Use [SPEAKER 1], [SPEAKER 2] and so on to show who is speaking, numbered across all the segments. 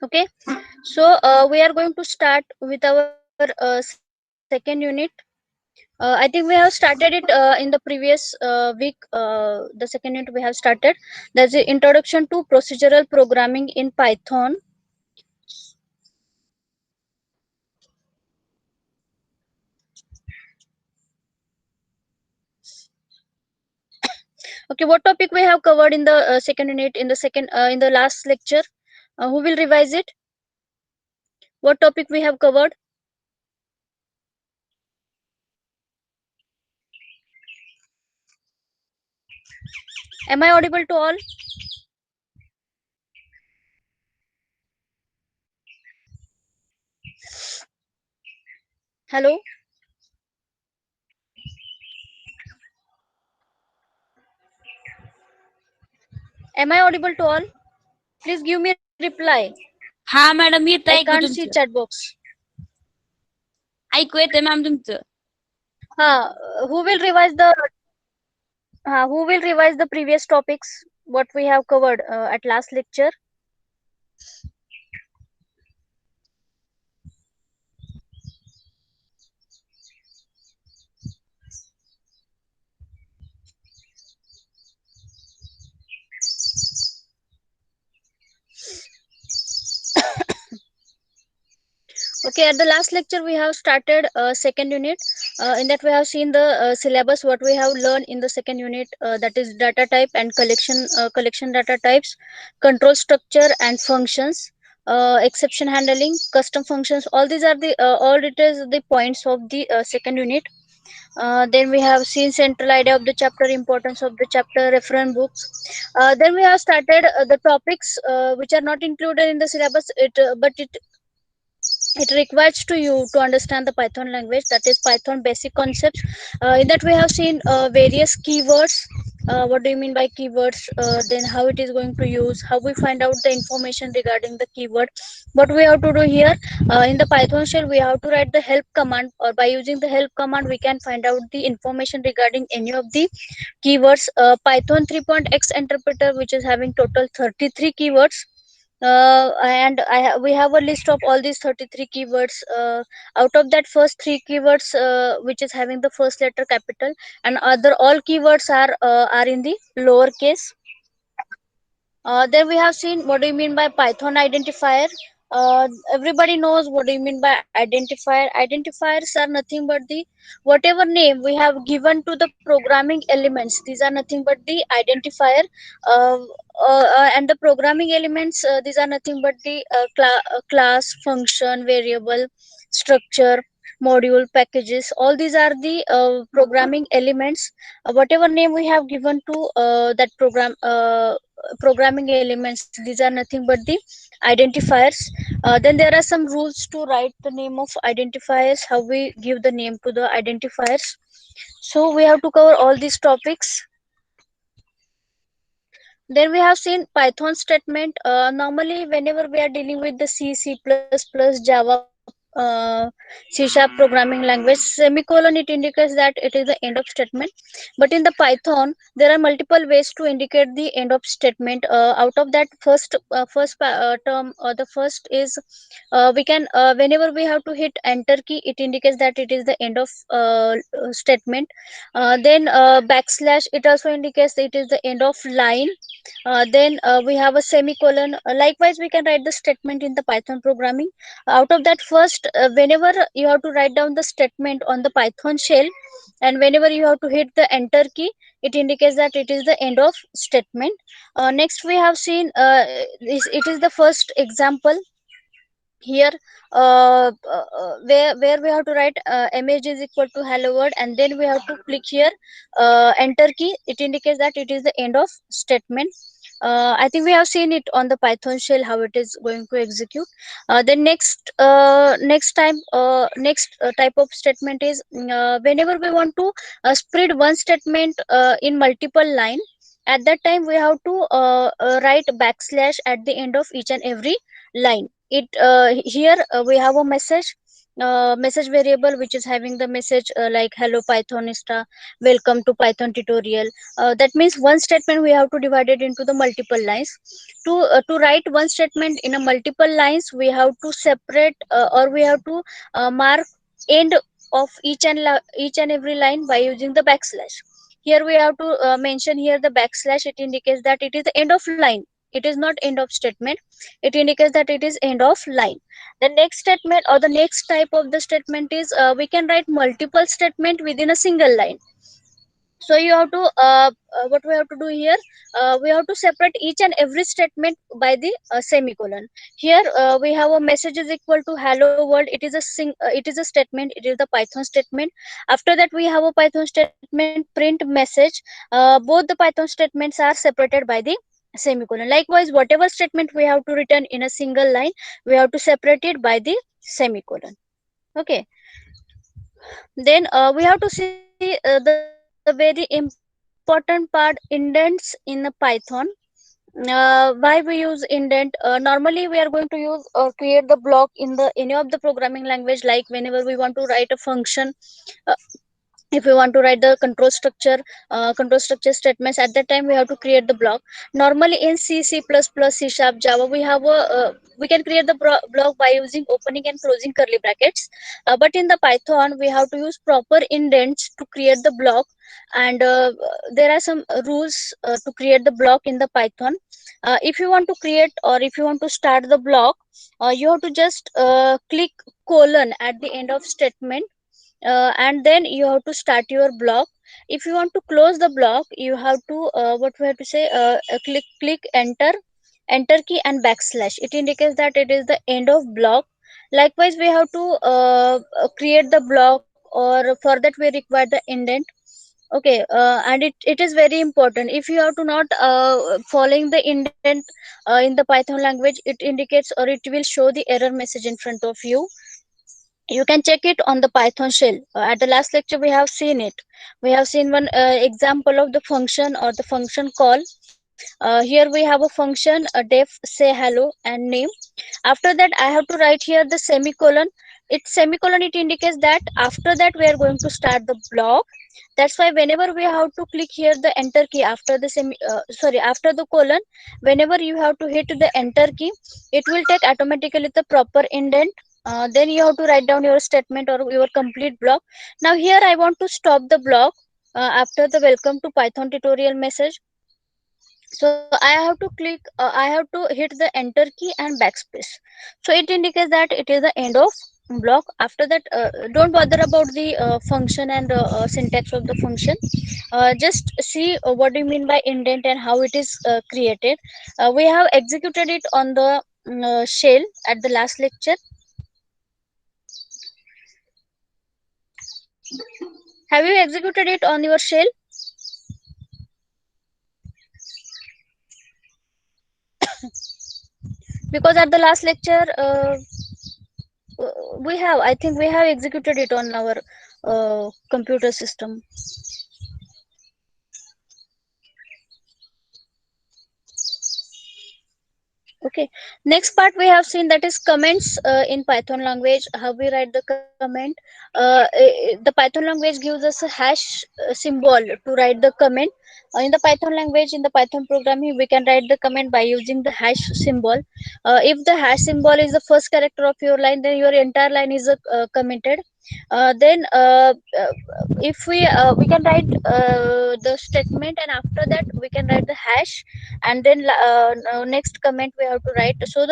[SPEAKER 1] Okay, so we are going to start with our second unit. I think we have started it in the previous week. The second unit we have started. That's the introduction to procedural programming in Python. Okay, what topic we have covered in the second unit in the last lecture? Who will revise it? What topic we have covered? Am I audible to all? Hello, am I audible to all? Please give me reply.
[SPEAKER 2] हा madam
[SPEAKER 1] I
[SPEAKER 2] येत
[SPEAKER 1] can't
[SPEAKER 2] ऐकू
[SPEAKER 1] see
[SPEAKER 2] तुमचं.
[SPEAKER 1] chat box.
[SPEAKER 2] ऐकू येतंय ma'am तुमचं.
[SPEAKER 1] Who will revise the previous topics what we have covered at last lecture? Okay, at the last lecture we have started second unit. In that we have seen the syllabus what we have learned in the second unit, that is data type and collection data types, control structure and functions, exception handling, custom functions. All these are all it is the points of the second unit. Then we have seen central idea of the chapter, importance of the chapter, reference books. Then we have started the topics which are not included in the syllabus. It requires to you to understand the Python language, that is Python basic concepts. In that we have seen various keywords. What do you mean by keywords? Then how it is going to use, how we find out the information regarding the keyword. What we have to do here, in the Python shell we have to write the help command, or by using the help command we can find out the information regarding any of the keywords. Python 3.x interpreter which is having total 33 keywords, and we have a list of all these 33 keywords. Out of that, first three keywords which is having the first letter capital, and other all keywords are in the lowercase. Then we have seen what do you mean by Python identifier. Everybody knows what do you mean by identifier. Identifiers are nothing but the whatever name we have given to the programming elements. These are nothing but the identifier. Uh, and the programming elements, these are nothing but the class, function, variable, structure, module, packages. All these are the programming elements. Whatever name we have given to that programming elements, these are nothing but the identifiers. Then there are some rules to write the name of identifiers, how we give the name to the identifiers. So we have to cover all these topics. Then we have seen Python statement. Normally whenever we are dealing with the C++, Java, C# programming language, semicolon it indicates that it is the end of statement. But in the Python there are multiple ways to indicate the end of statement. Out of that, term, the first is, we can whenever we have to hit enter key, it indicates that it is the end of statement. Then backslash, it also indicates that it is the end of line. Then we have a semicolon. Likewise we can write the statement in the Python programming. Out of that, first, whenever you have to write down the statement on the Python shell, and whenever you have to hit the enter key, it indicates that it is the end of statement. Next we have seen, it is the first example here, where we have to write image is equal to hello world, and then we have to click here enter key. It indicates that it is the end of statement. I think we have seen it on the Python shell how it is going to execute. The next type of statement is, whenever we want to spread one statement in multiple line, at that time we have to write backslash at the end of each and every line. It Here we have a message. message variable which is having the message like hello pythonista, welcome to python tutorial. That means one statement we have to divide it into the multiple lines. To write one statement in a multiple lines, we have to separate or we have to mark end of each and every line by using the backslash. Here we have to mention here the backslash. It indicates that it is the end of line. It is not end of statement. It indicates that it is end of line. The next statement or the next type of the statement is we can write multiple statement within a single line. So you have to what we have to do here, we have to separate each and every statement by the semicolon. Here we have a message is equal to hello world. It is a statement. It is the python statement. After that we have a python statement print message. Both the python statements are separated by the semicolon. Likewise, whatever statement we have to return in a single line, we have to separate it by the semicolon. Okay. Then we have to see the very important part, indents in the python. Why we use indent? Normally we are going to use create the block in the any of the programming language, like whenever we want to write a function, uh, if we want to write the control structure statements, at that time we have to create the block. Normally in c++, c sharp, java, we have a we can create the block by using opening and closing curly brackets. But in the python we have to use proper indents to create the block. And there are some rules to create the block in the python. If you want to create or if you want to start the block, you have to just click colon at the end of statement, and then you have to start your block. If you want to close the block, you have to what we have to say, click enter key and backslash. It indicates that it is the end of block. Likewise, we have to create the block, or for that we require the indent. Okay. And it is very important. If you have to not following the indent in the python language, it indicates or it will show the error message in front of you. You can check it on the python shell. At the last lecture we have seen it. We have seen one example of the function or the function call. Here we have a function def say hello and name. After that I have to write here the semicolon. It semicolon, it indicates that after that we are going to start the block. That's why whenever we have to click here the enter key after the after the colon, whenever you have to hit the enter key, it will take automatically the proper indent. Then you have to write down your statement or your complete block. Now here I want to stop the block after the welcome to python tutorial message. So I have to click I have to hit the enter key and backspace. So it indicates that it is the end of block. After that, don't bother about the function and syntax of the function. Just see what do you mean by indent and how it is created. We have executed it on the shell at the last lecture. Have you executed it on your shell? Because at the last lecture we have, I think we have executed it on our computer system. Okay. Next part we have seen, that is comments in python language. How we write the comment. The python language gives us a hash symbol to write the comment. In the python language, in the python programming, we can write the comment by using the hash symbol. If the hash symbol is the first character of your line, then your entire line is commented. Then if we can write the statement, and after that we can write the hash, and then next comment we have to write. So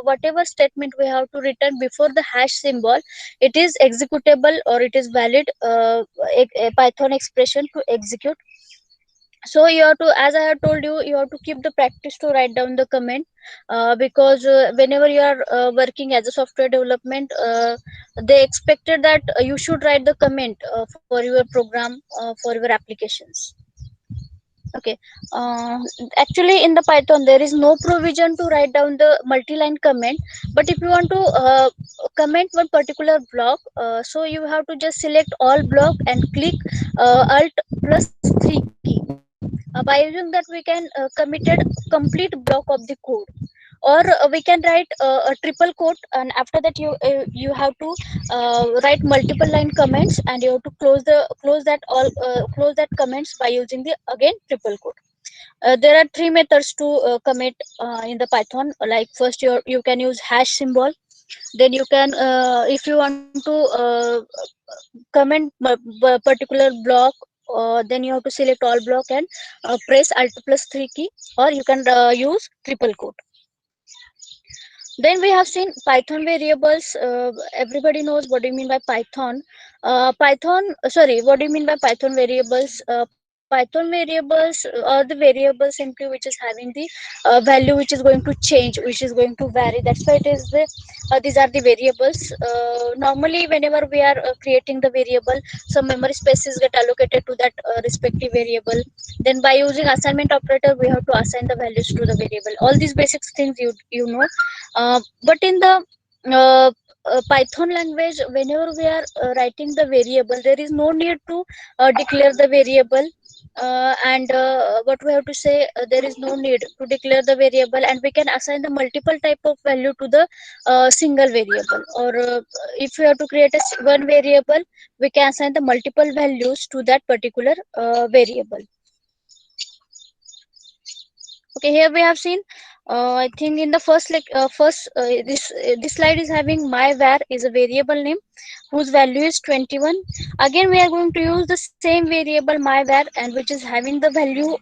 [SPEAKER 1] whatever statement we have to return before the hash symbol, it is executable or it is valid a python expression to execute. So you have to, as I have told you, you have to keep the practice to write down the comment. Because whenever you are working as a software development, they expected that you should write the comment for your program, for your applications. Okay. uh, Actually in the python there is no provision to write down the multi-line comment. But if you want to comment one particular block, so you have to just select all block and click alt plus 3 key. By using that we can committed complete block of the code. or we can write a triple quote, and after that you have to write multiple line comments, and you have to close that comments by using the again triple quote. There are three methods to commit in the Python. Like first, you can use hash symbol. Then you can, if you want to comment particular block, then you have to select all block and press Alt plus 3 key, or you can use triple quote. Then we have seen Python variables. Everybody knows what do you mean by Python. Sorry, what do you mean by Python variables? Python variables are the variables simply which is having the value which is going to change, which is going to vary. That's why it is the these are the variables. Normally, whenever we are creating the variable, some memory spaces get allocated to that respective variable. Then by using assignment operator, we have to assign the values to the variable. All these basic things you know. But in the uh, Python language, whenever we are writing the variable, there is no need to declare the variable. And what we have to say, there is no need to declare the variable, and we can assign the multiple type of value to the single variable. Or if we have to create one variable, we can assign the multiple values to that particular variable. Okay, here we have seen, I think in the this slide is having my var is a variable name whose value is 21. Again, we are going to use the same variable my var, and which is having the value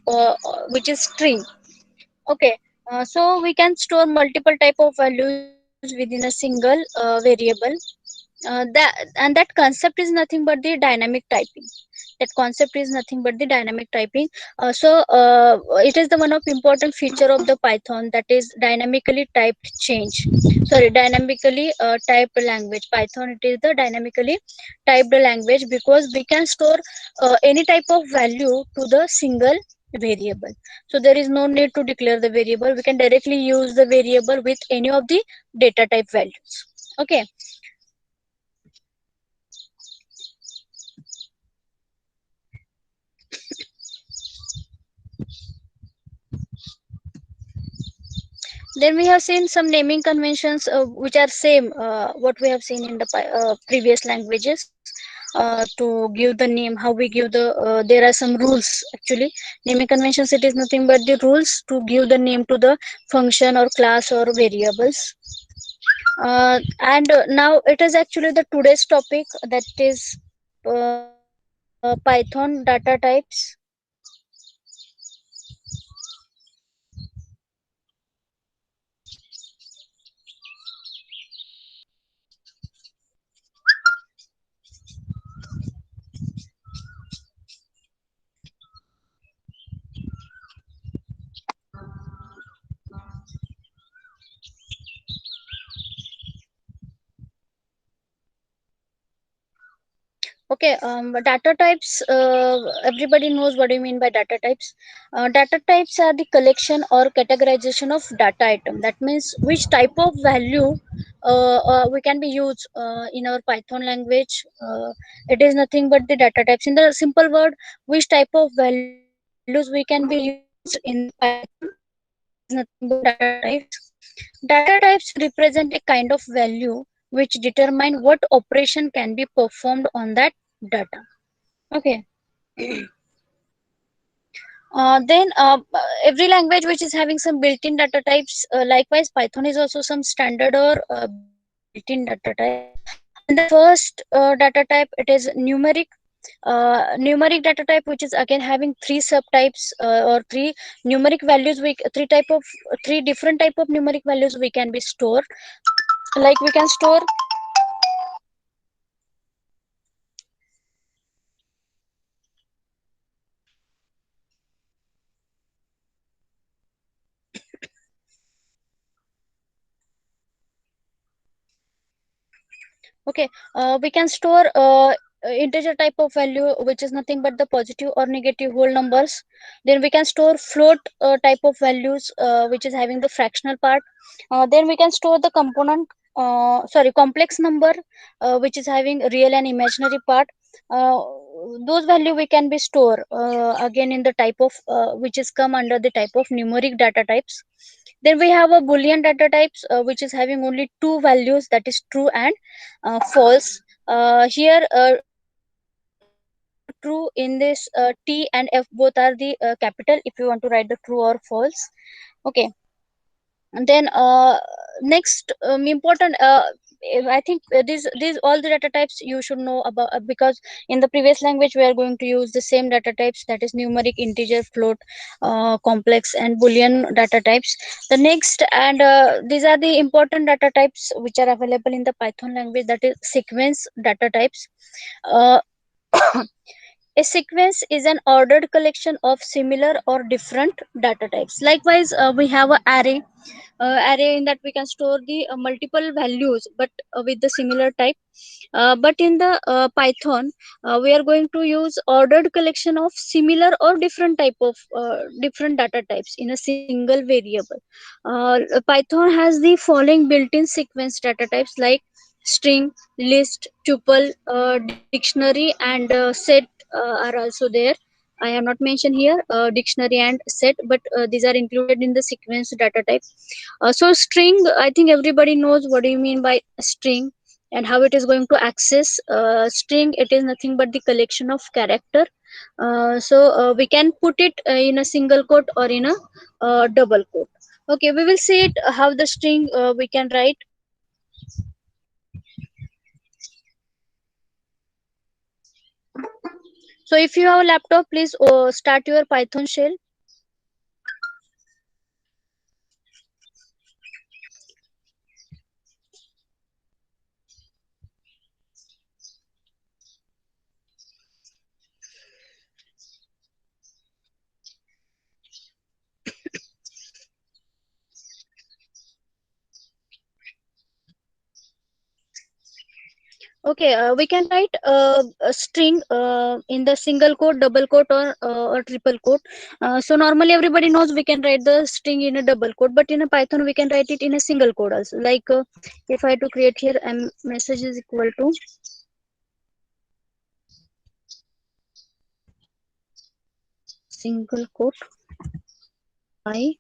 [SPEAKER 1] which is string. Okay, so we can store multiple type of values within a single variable. That concept is nothing but the dynamic typing. That concept is nothing but the dynamic typing. It is the one of important feature of the Python, that is dynamically typed change. Sorry, dynamically typed language. Python, it is the dynamically typed language, because we can store any type of value to the single variable. So there is no need to declare the variable. We can directly use the variable with any of the data type values. Okay. Then we have seen some naming conventions which are same what we have seen in the previous languages. To give the name, how we give the there are some rules actually. Naming conventions, it is nothing but the rules to give the name to the function or class or variables. And now it is actually the today's topic, that is Python data types. Okay, data types. Everybody knows what do you mean by data types. Data types are the collection or categorization of data item. That means which type of value we can be used in our Python language. It is nothing but the data types. In the simple word, which type of values we can be used in the Python. That is nothing but data types. Data types represent a kind of value which determine what operation can be performed on that data. Okay. Then every language which is having some built-in data types, likewise Python is also some standard or built-in data types. And the first data type, it is numeric. Numeric data type, which is again having three subtypes or three numeric values. Three different type of numeric values we can be stored. Like we can store. Okay, we can store integer type of value, which is nothing but the positive or negative whole numbers. Then we can store float type of values, which is having the fractional part. Then we can store the complex number, which is having real and imaginary part. those value we can be store again in the type of which is come under the type of numeric data types. Then we have a boolean data types which is having only two values, that is true and false. Here true in this T and F both are the capital if you want to write the true or false. Okay. And then next important I think these all the data types you should know about, because in the previous language we are going to use the same data types, that is numeric, integer, float, complex and boolean data types. The next and these are the important data types which are available in the Python language, that is sequence data types. uh, A sequence is an ordered collection of similar or different data types. Likewise, we have an array. Array in that we can store the multiple values, but with the similar type. But in the Python, we are going to use ordered collection of similar or different type of different data types in a single variable. Python has the following built-in sequence data types like string, list, tuple, dictionary, and set are also there. I have not mentioned here dictionary and set, but these are included in the sequence data type. So string, I think everybody knows what do you mean by string and how it is going to access. String, it is nothing but the collection of character. So we can put it in a single quote or in a double quote. Okay, we will see it how the string we can write. So if you have a laptop, please start your Python shell. Okay, we can write a string in the single quote, double quote, or triple quote. So normally everybody knows we can write the string in a double quote, but in a Python we can write it in a single quote also. Like if I to create here message is equal to single quote I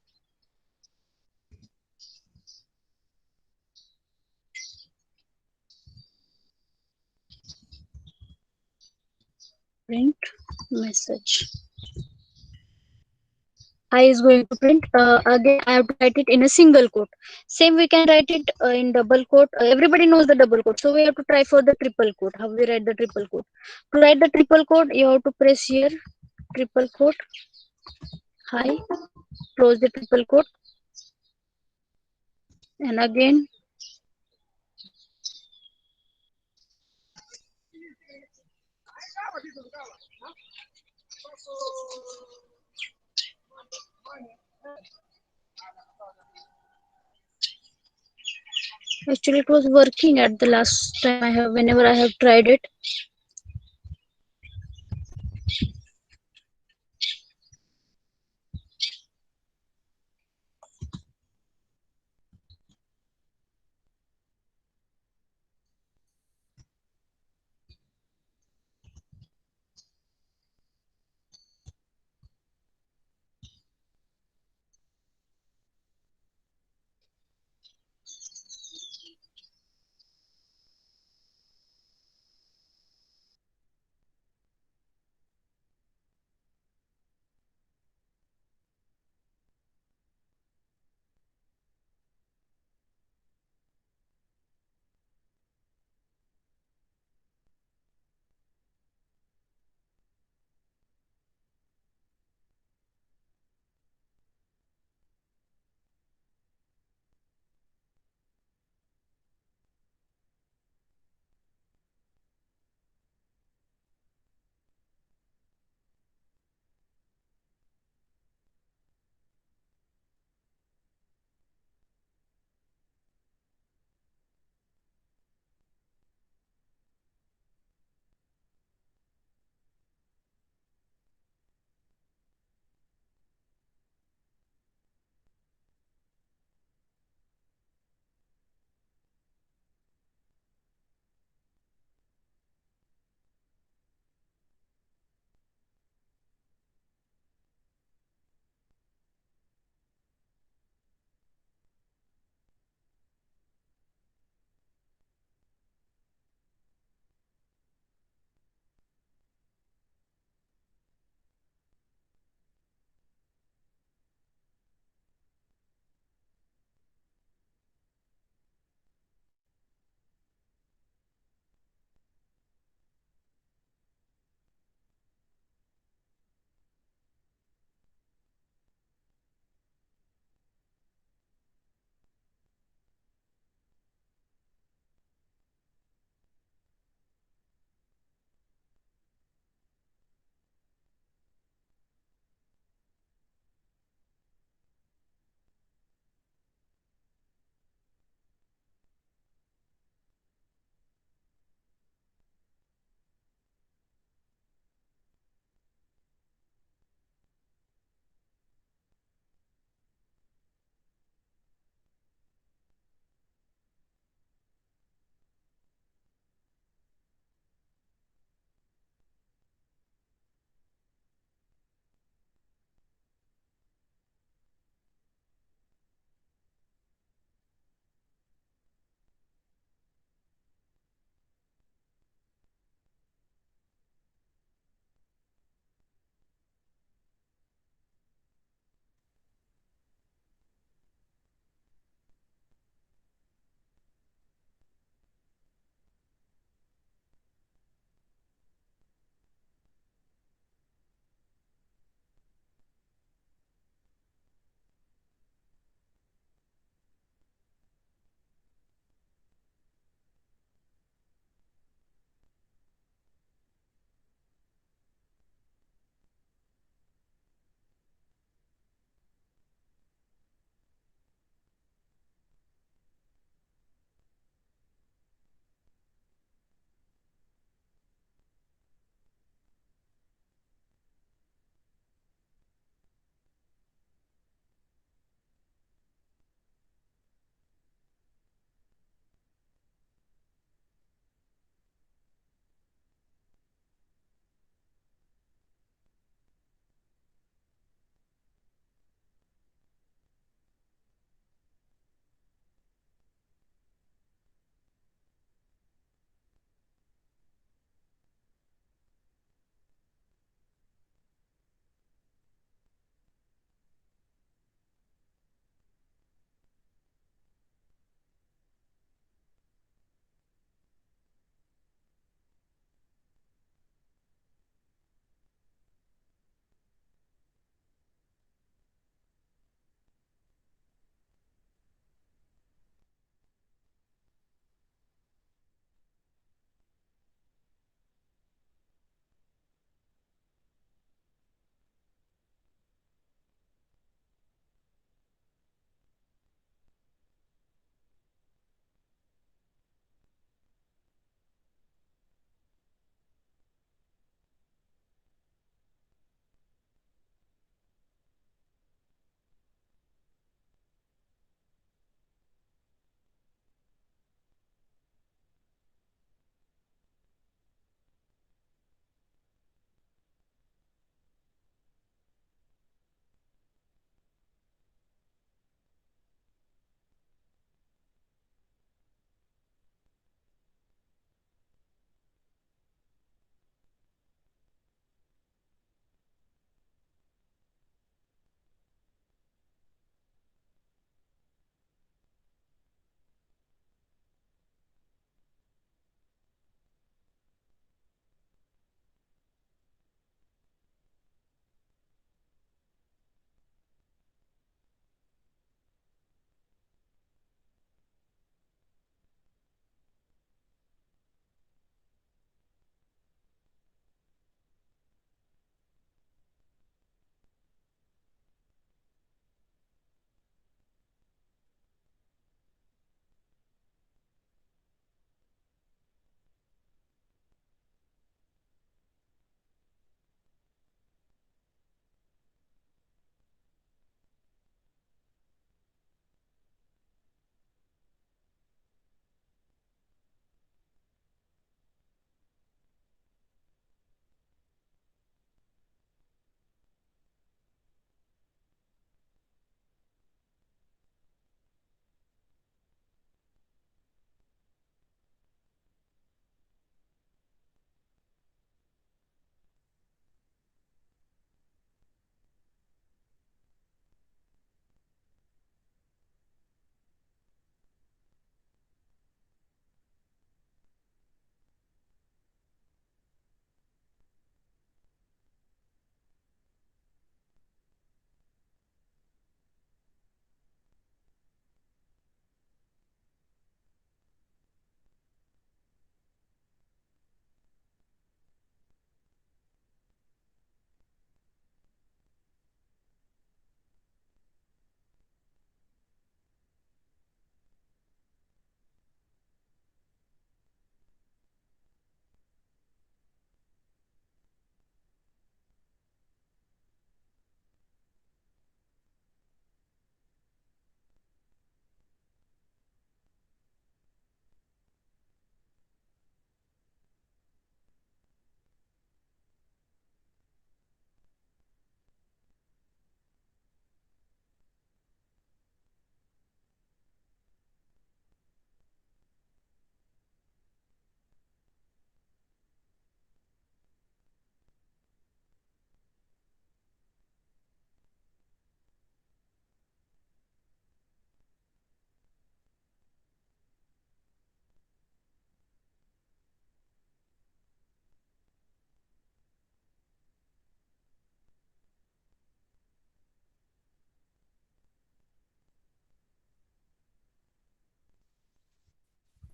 [SPEAKER 1] print message. I is going to print. Again, I have to write it in a single quote. Same, we can write it in double quote. Everybody knows the double quote, so we have to try for the triple quote. How we write the triple quote? To write the triple quote, you have to press here triple quote. Hi, close the triple quote, and again actually it was working at the last time I have whenever I have tried it.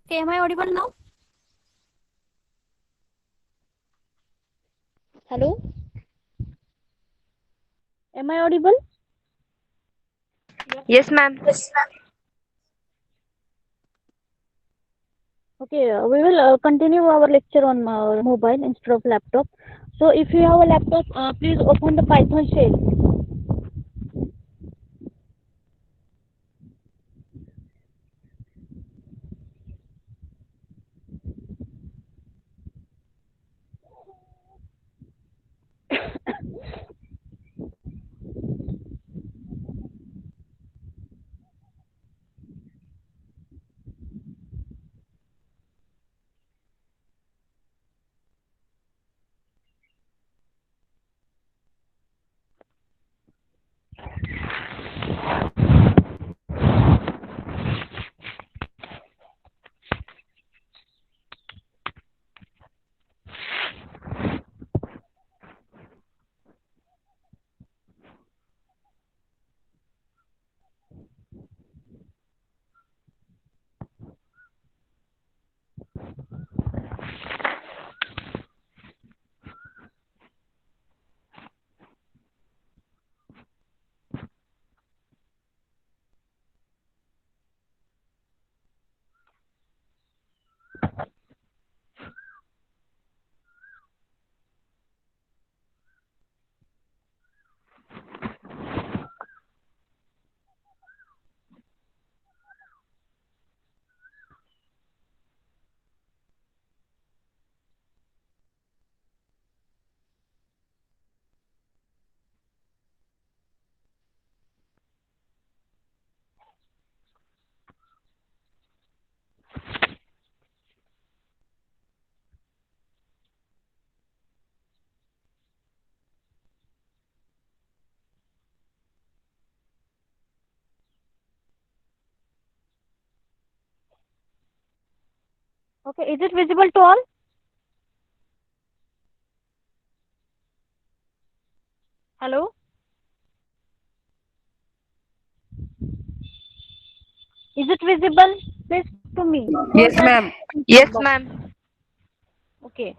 [SPEAKER 2] Okay, am I audible now?
[SPEAKER 1] Hello, am I audible?
[SPEAKER 3] Yes, ma'am.
[SPEAKER 1] Okay, we will continue our lecture on mobile instead of laptop. So if you have a laptop, please open the Python shell. Okay, is it visible to all? Hello, is it visible? Please talk to me. Don't
[SPEAKER 3] Yes,
[SPEAKER 1] write
[SPEAKER 3] ma'am.
[SPEAKER 1] in chat
[SPEAKER 3] Yes,
[SPEAKER 1] box.
[SPEAKER 3] ma'am.
[SPEAKER 1] Okay.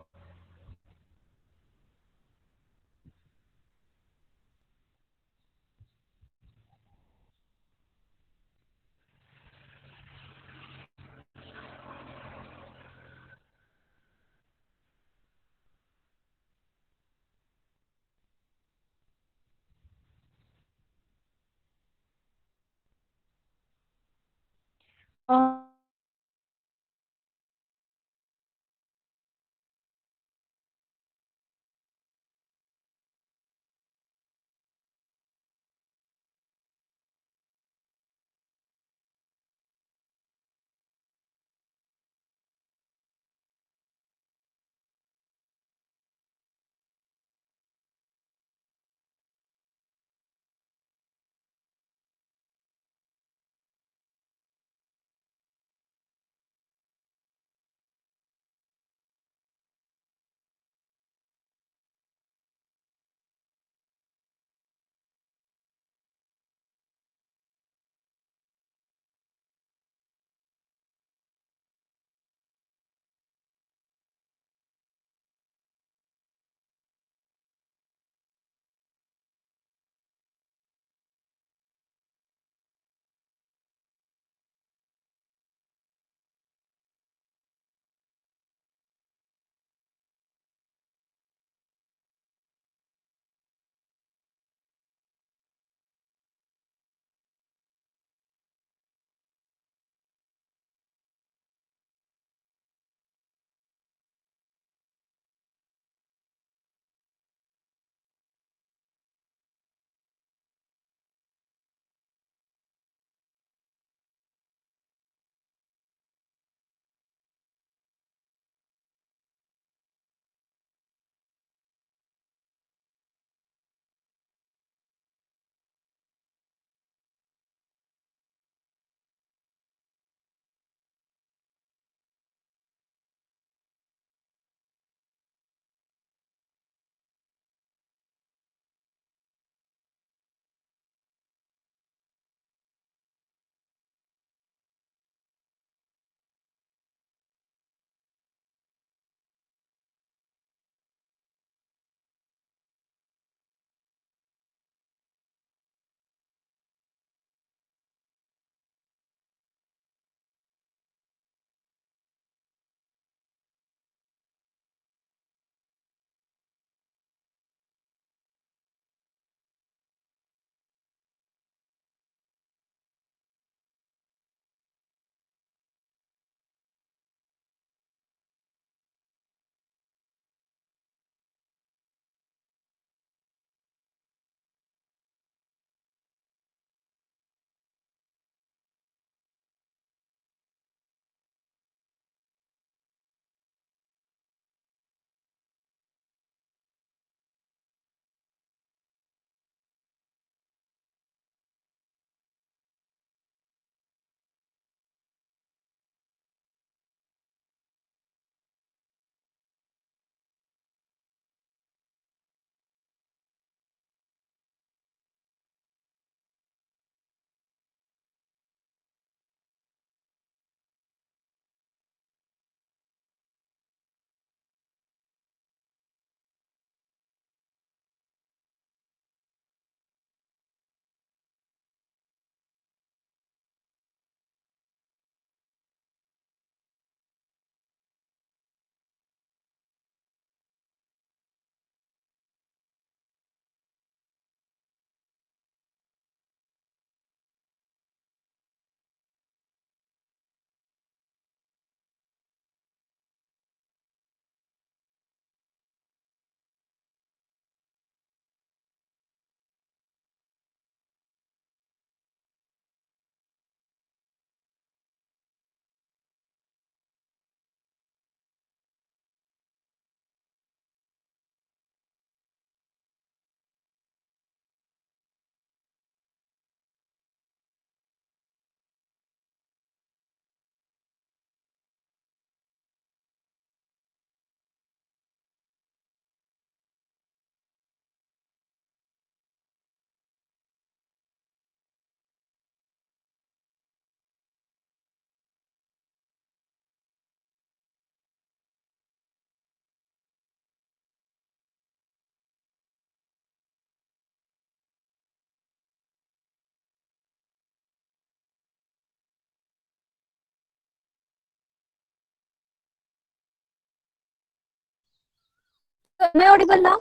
[SPEAKER 2] Am I audible now?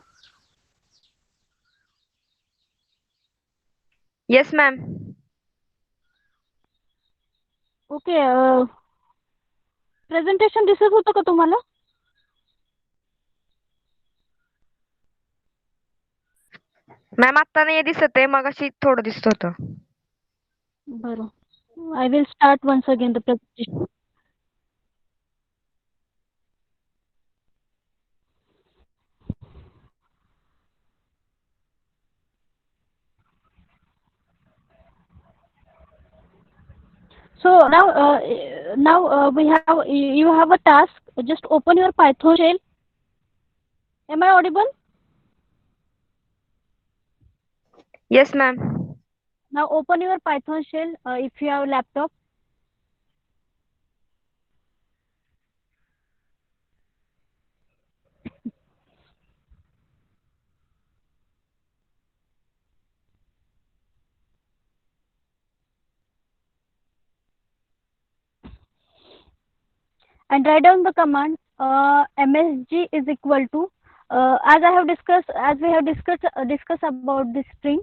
[SPEAKER 3] Yes, ma'am.
[SPEAKER 1] Okay. Presentation दिसत होतं का तुम्हाला?
[SPEAKER 3] Ma'am आता नाही दिसत आहे, मगाशी थोडं दिसत होतं.
[SPEAKER 1] बरं. I will start once again the presentation. So now we have you have a task. Just open your Python shell. Am I audible?
[SPEAKER 3] Yes, ma'am.
[SPEAKER 1] Now open your Python shell if you have laptop. And write down the command msg is equal to as we have discussed about the string.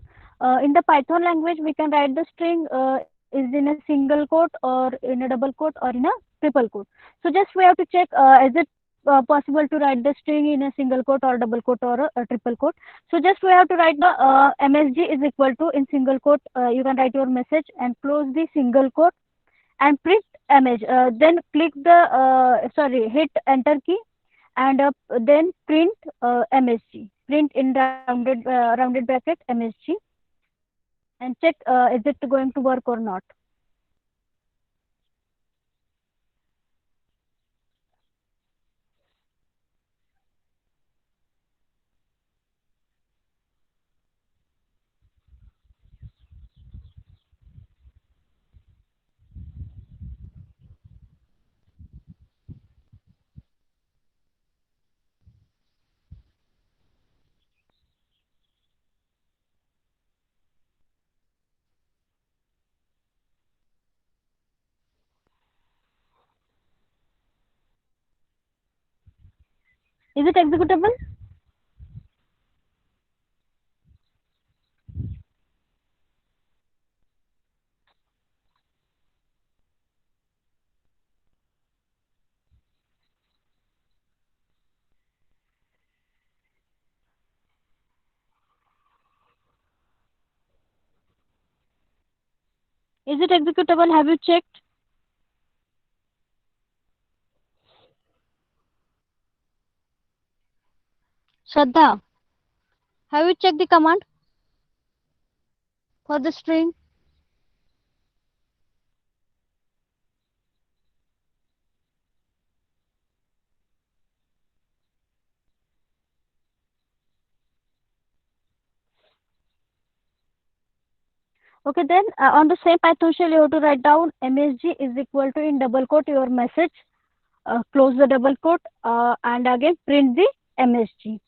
[SPEAKER 1] In the Python language we can write the string is in a single quote or in a double quote or in a triple quote. So just we have to check is it possible to write the string in a single quote or double quote or a triple quote. So just we have to write the msg is equal to in single quote. You can write your message and close the single quote and print image. Then click the hit enter key and then print msg. Print in rounded bracket msg and check is it going to work or not. Is it executable? Is it executable? Have you checked? Shraddha, have you checked the command for the string? Okay, then on the same Python shell, you have to write down msg is equal to in double quote your message, close the double quote, and again print the msg.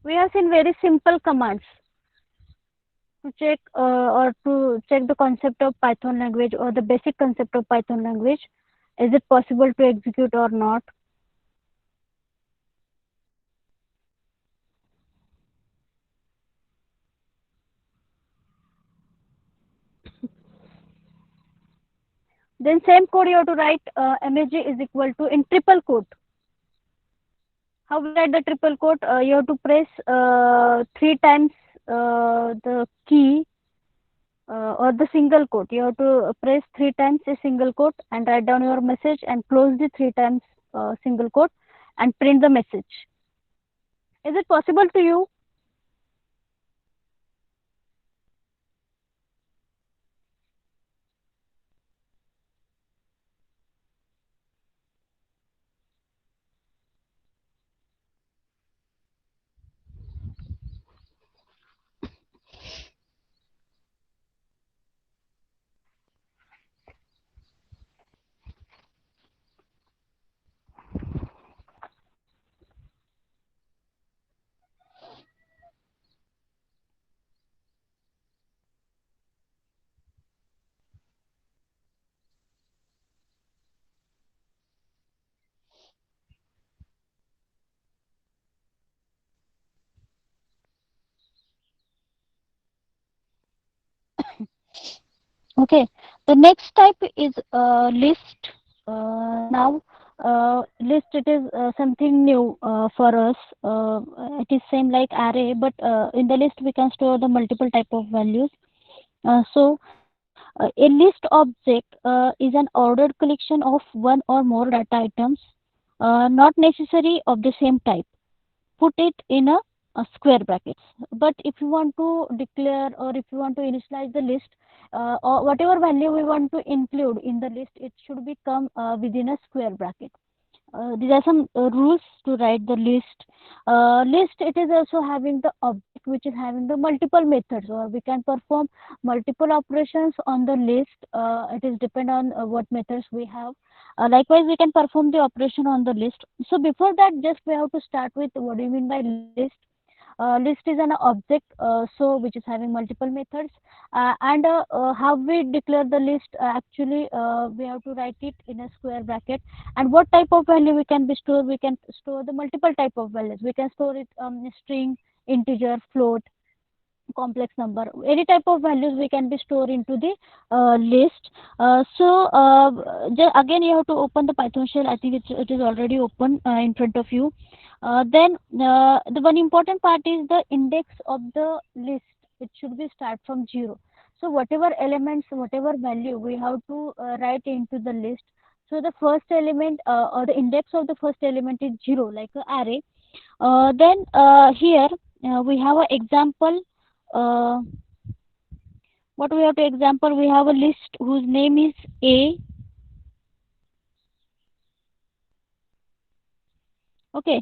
[SPEAKER 1] We have seen very simple commands to check or to check the concept of Python language or the basic concept of Python language. Is it possible to execute or not? Then same code you have to write msg is equal to in triple quote. How we write the triple quote? You have to press 3 times the key or the single quote. You have to press 3 times a single quote and write down your message and close the 3 times single quote and print the message. Is it possible to you? Okay, the next type is list. Now, list, it is something new for us. It is same like array, but in the list we can store the multiple type of values. A list object is an ordered collection of one or more data items, not necessary of the same type. Put it in a square brackets. But if you want to declare, or if you want to initialize the list, or whatever value we want to include in the list, it should be come within a square bracket. These are some rules to write the list. List, it is also having the object which is having the multiple methods, or we can perform multiple operations on the list. It is depend on what methods we have. Likewise, we can perform the operation on the list. So before that, just we have to start with what do you mean by list. List is an object, so which is having multiple methods, and how we declare the list. Actually, we have to write it in a square bracket. And what type of value we can be store? We can store the multiple type of values. We can store it string, integer, float, complex number, any type of values we can be stored into the list. Again, you have to open the Python shell. I think it is already open in front of you. Then the one important part is the index of the list. It should be start from 0. So whatever elements, whatever value we have to write into the list. So the first element, or the index of the first element is 0, like a array. Then here we have an example. uh, what we have to example, we have a list whose name is A. Okay,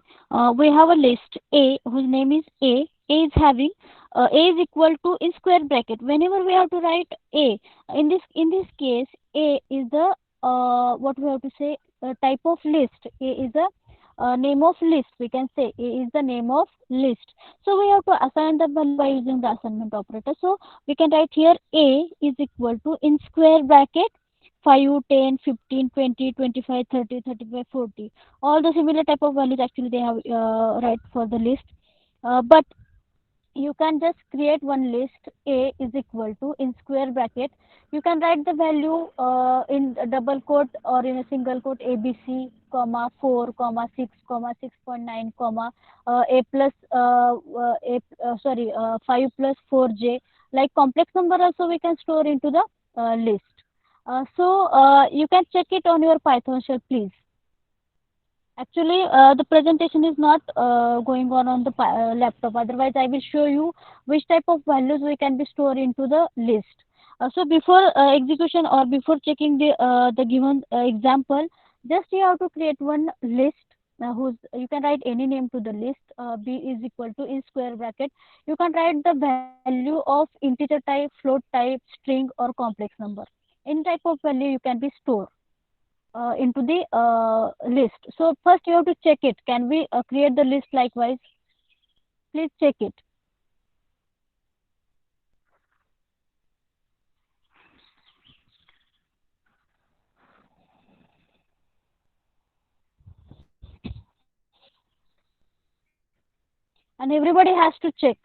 [SPEAKER 1] we have a list A whose name is A. A is having A is equal to in square bracket. Whenever we have to write A, in this case, A is the what we have to say, type of list. A is the name of list. We can say A is the name of list. So we have to assign the value by using the assignment operator. So we can write here A is equal to in square bracket 5, 10, 15, 20, 25, 30, 35, 40. All the similar type of values actually they have right for the list. But you can just create one list. A is equal to in square bracket, you can write the value in a double quote or in a single quote, ABC comma 4 comma 6 comma 6.9 comma a plus a sorry 5 plus 4j. Like complex number also we can store into the list. You can check it on your Python shell, please. Actually, the presentation is not going on the laptop. Otherwise, I will show you which type of values we can be stored into the list. So before execution, or before checking the given example, just you have to create one list. Whose you can write any name to the list. B is equal to in square bracket. You can write the value of integer type, float type, string, or complex number. Any type of value you can be stored into the list. So first you have to check it. Can we create the list likewise? Please check it. And everybody has to check.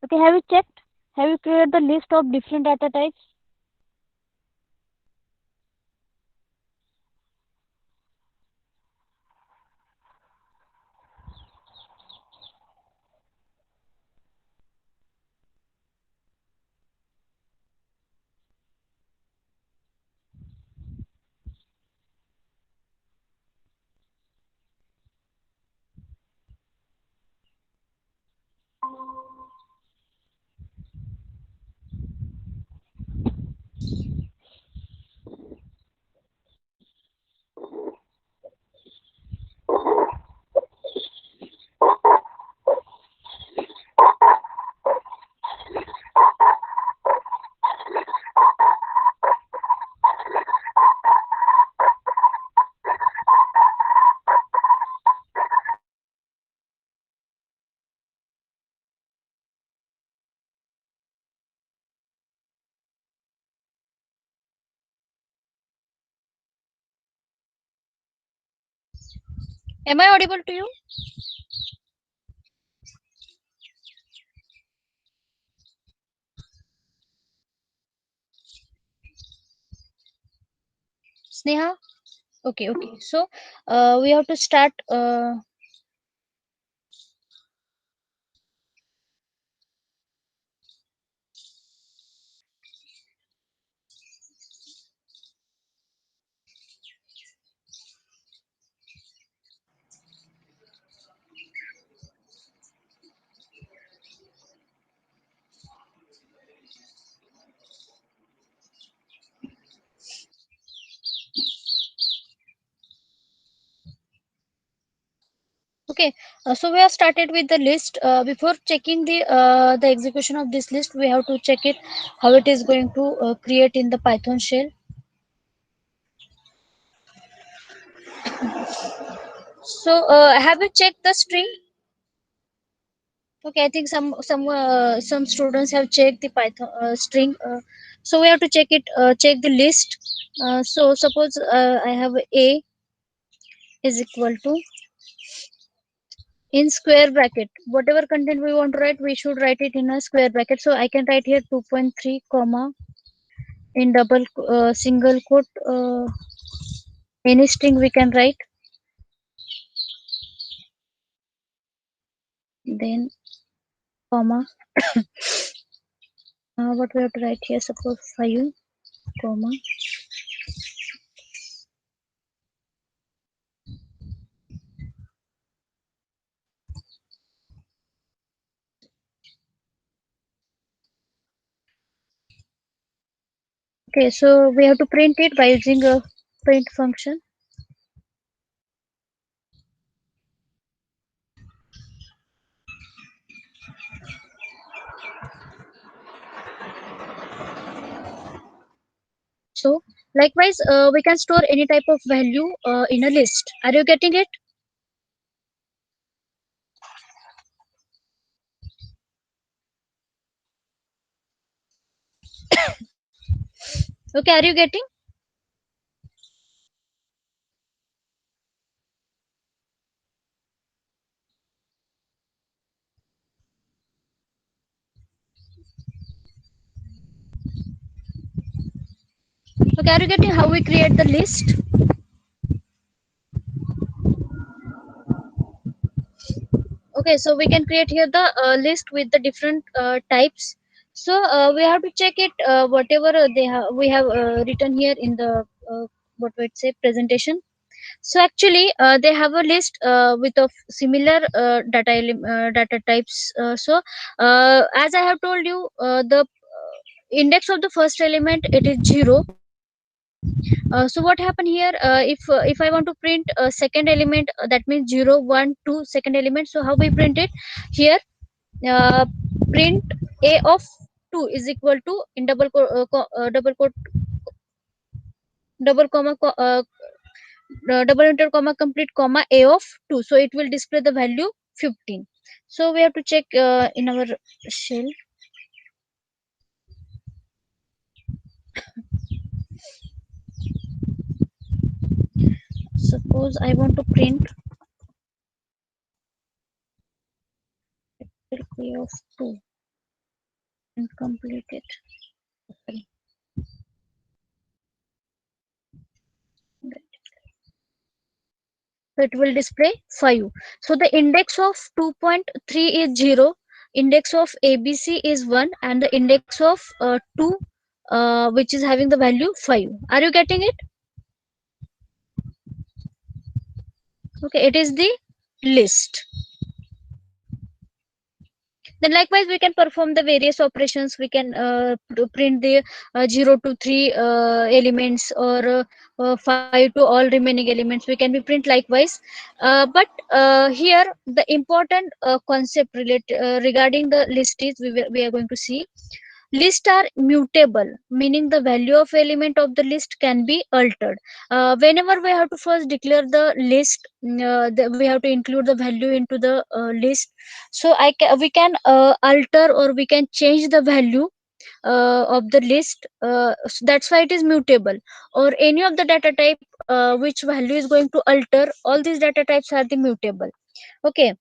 [SPEAKER 1] Okay, have you checked? Have you created the list of different data types? Am I audible to you? Sneha? Okay, okay. So we have to start. Okay, so we have started with the list. Before checking the execution of this list, we have to check it how it is going to create in the Python shell. So have you checked the string? Okay, I think some students have checked the Python string. So we have to check it. Check the list. So suppose I have a is equal to in square bracket. Whatever content we want to write, we should write it in a square bracket. So I can write here 2.3 comma in double single quote. Any string we can write. Then comma. What we have to write here? Suppose 5 comma. Okay, so we have to print it by using a print function. So likewise, we can store any type of value in a list. Are you getting it? Okay, are you getting? Okay, are you getting how we create the list? Okay, so we can create here the list with the different types. So we have to check it whatever we have written here in the what would say presentation. So actually, they have a list with of similar data types. As I have told you, the index of the first element it is 0. So what happen here? If I want to print a second element, that means 0, 1, 2, second element. So how we print it here? Uh, print a of 2 is equal to in double quote double comma double enter comma complete comma a of 2, so it will display the value 15. So we have to check in our shell. Suppose I want to print a of 2. completed. Sorry. So it will display 5. So the index of 2.3 is 0, index of ABC is 1, and the index of 2, which is having the value 5. Are you getting it? Okay, it is the list. Then likewise we can perform the various operations. We can print the 0 to 3 elements, or 5 to all remaining elements. We can be print likewise. But here the important concept regarding the list is we are going to see. Lists are mutable, meaning the value of element of the list can be altered. Whenever we have to first declare the list, we have to include the value into the list. So we can alter, or we can change the value of the list. That's why it is mutable. Or any of the data type which value is going to alter, all these data types are the mutable. Okay,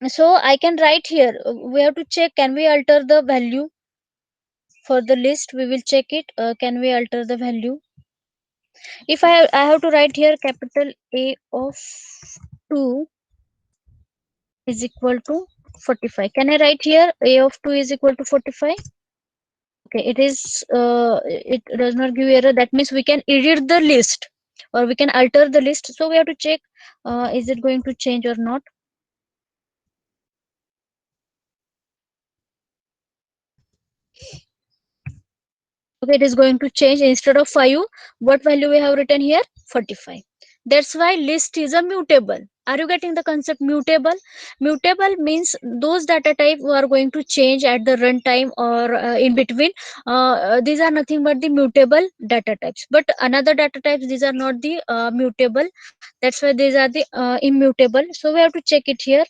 [SPEAKER 1] so I can write here, we have to check, can we alter the value for the list? We will check it, can we alter the value. If I have to write here capital A of 2 is equal to 45. Can I write here A of 2 is equal to 45? Okay, it does not give error. That means we can edit the list, or we can alter the list. So we have to check, is it going to change or not. Okay, it is going to change. Instead of 5, what value we have written here? 45. That's why list is a mutable. Are you getting the concept? Mutable means those data type who are going to change at the runtime, or in between. These are nothing but the mutable data types. But another data types, these are not the mutable. That's why these are the immutable. So we have to check it here.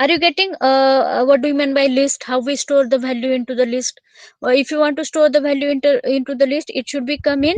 [SPEAKER 1] Are you getting what do you mean by list? How we store the value into the list? If you want to store the value into the list, it should be come in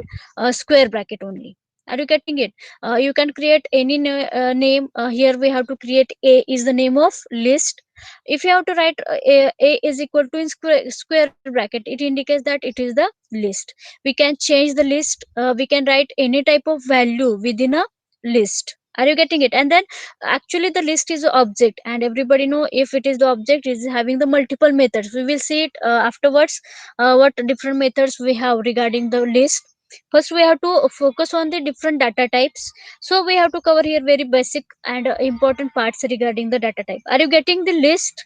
[SPEAKER 1] square bracket only. Are you getting it? You can create any name. Here we have to create A is the name of list. If you have to write A is equal to in square bracket, it indicates that it is the list. We can change the list. We can write any type of value within a list. Are you getting it? And then actually the list is a object, and everybody know, if it is the object, it is having the multiple methods. We will see it afterwards, what different methods we have regarding the list. First we have to focus on the different data types. So we have to cover here very basic and important parts regarding the data type. Are you getting the list?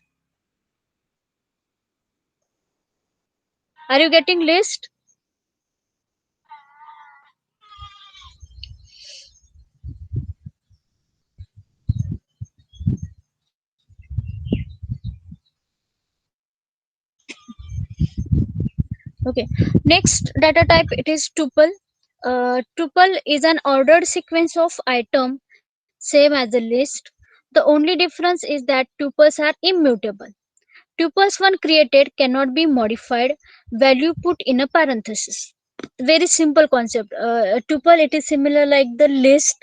[SPEAKER 1] Are you getting list? Okay, next data type, it is tuple. Tuple is an ordered sequence of item, same as a list. The only difference is that tuples are immutable. Tuples one created cannot be modified. Value put in a parenthesis. Very simple concept. Tuple, it is similar like the list.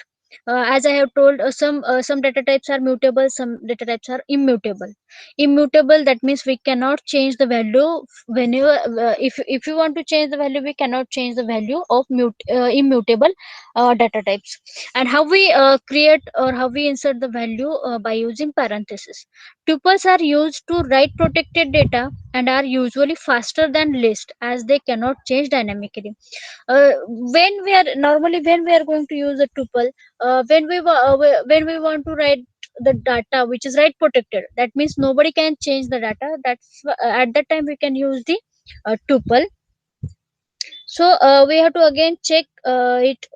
[SPEAKER 1] As I have told, some data types are mutable, some data types are immutable. Immutable, that means we cannot change the value whenever. If you want to change the value, we cannot change the value of immutable data types. And how we create, or how we insert the value, by using parenthesis. Tuples are used to write protected data and are usually faster than list, as they cannot change dynamically. When we are going to use a tuple, when we want to write the data which is write protected, that means nobody can change the data. At that time we can use the tuple. So we have to again check it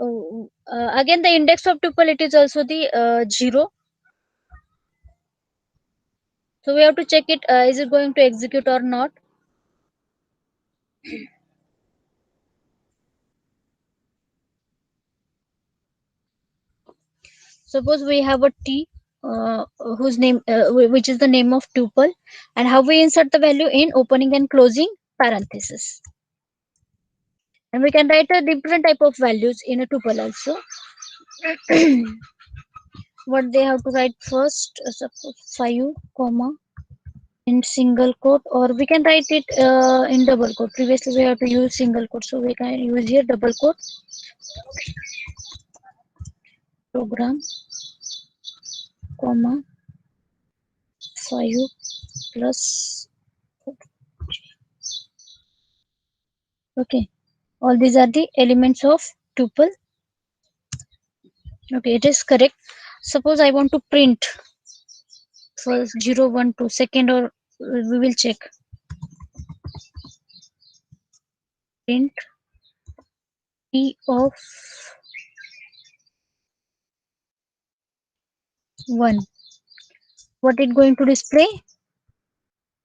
[SPEAKER 1] again, the index of tuple, it is also the 0. So we have to check it, is it going to execute or not. Suppose we have a t, whose name which is the name of tuple, and how we insert the value in opening and closing parenthesis. And we can write a different type of values in a tuple also. What they have to write first, suppose 5 comma in single quote, or we can write it in double quote. Previously we have to use single quote, so we can use here double quote. Program, comma, 5 plus. Okay, all these are the elements of tuple. Okay, it is correct. Suppose I want to print first 0 1 2 second, or we will check print p of 1. What it going to display?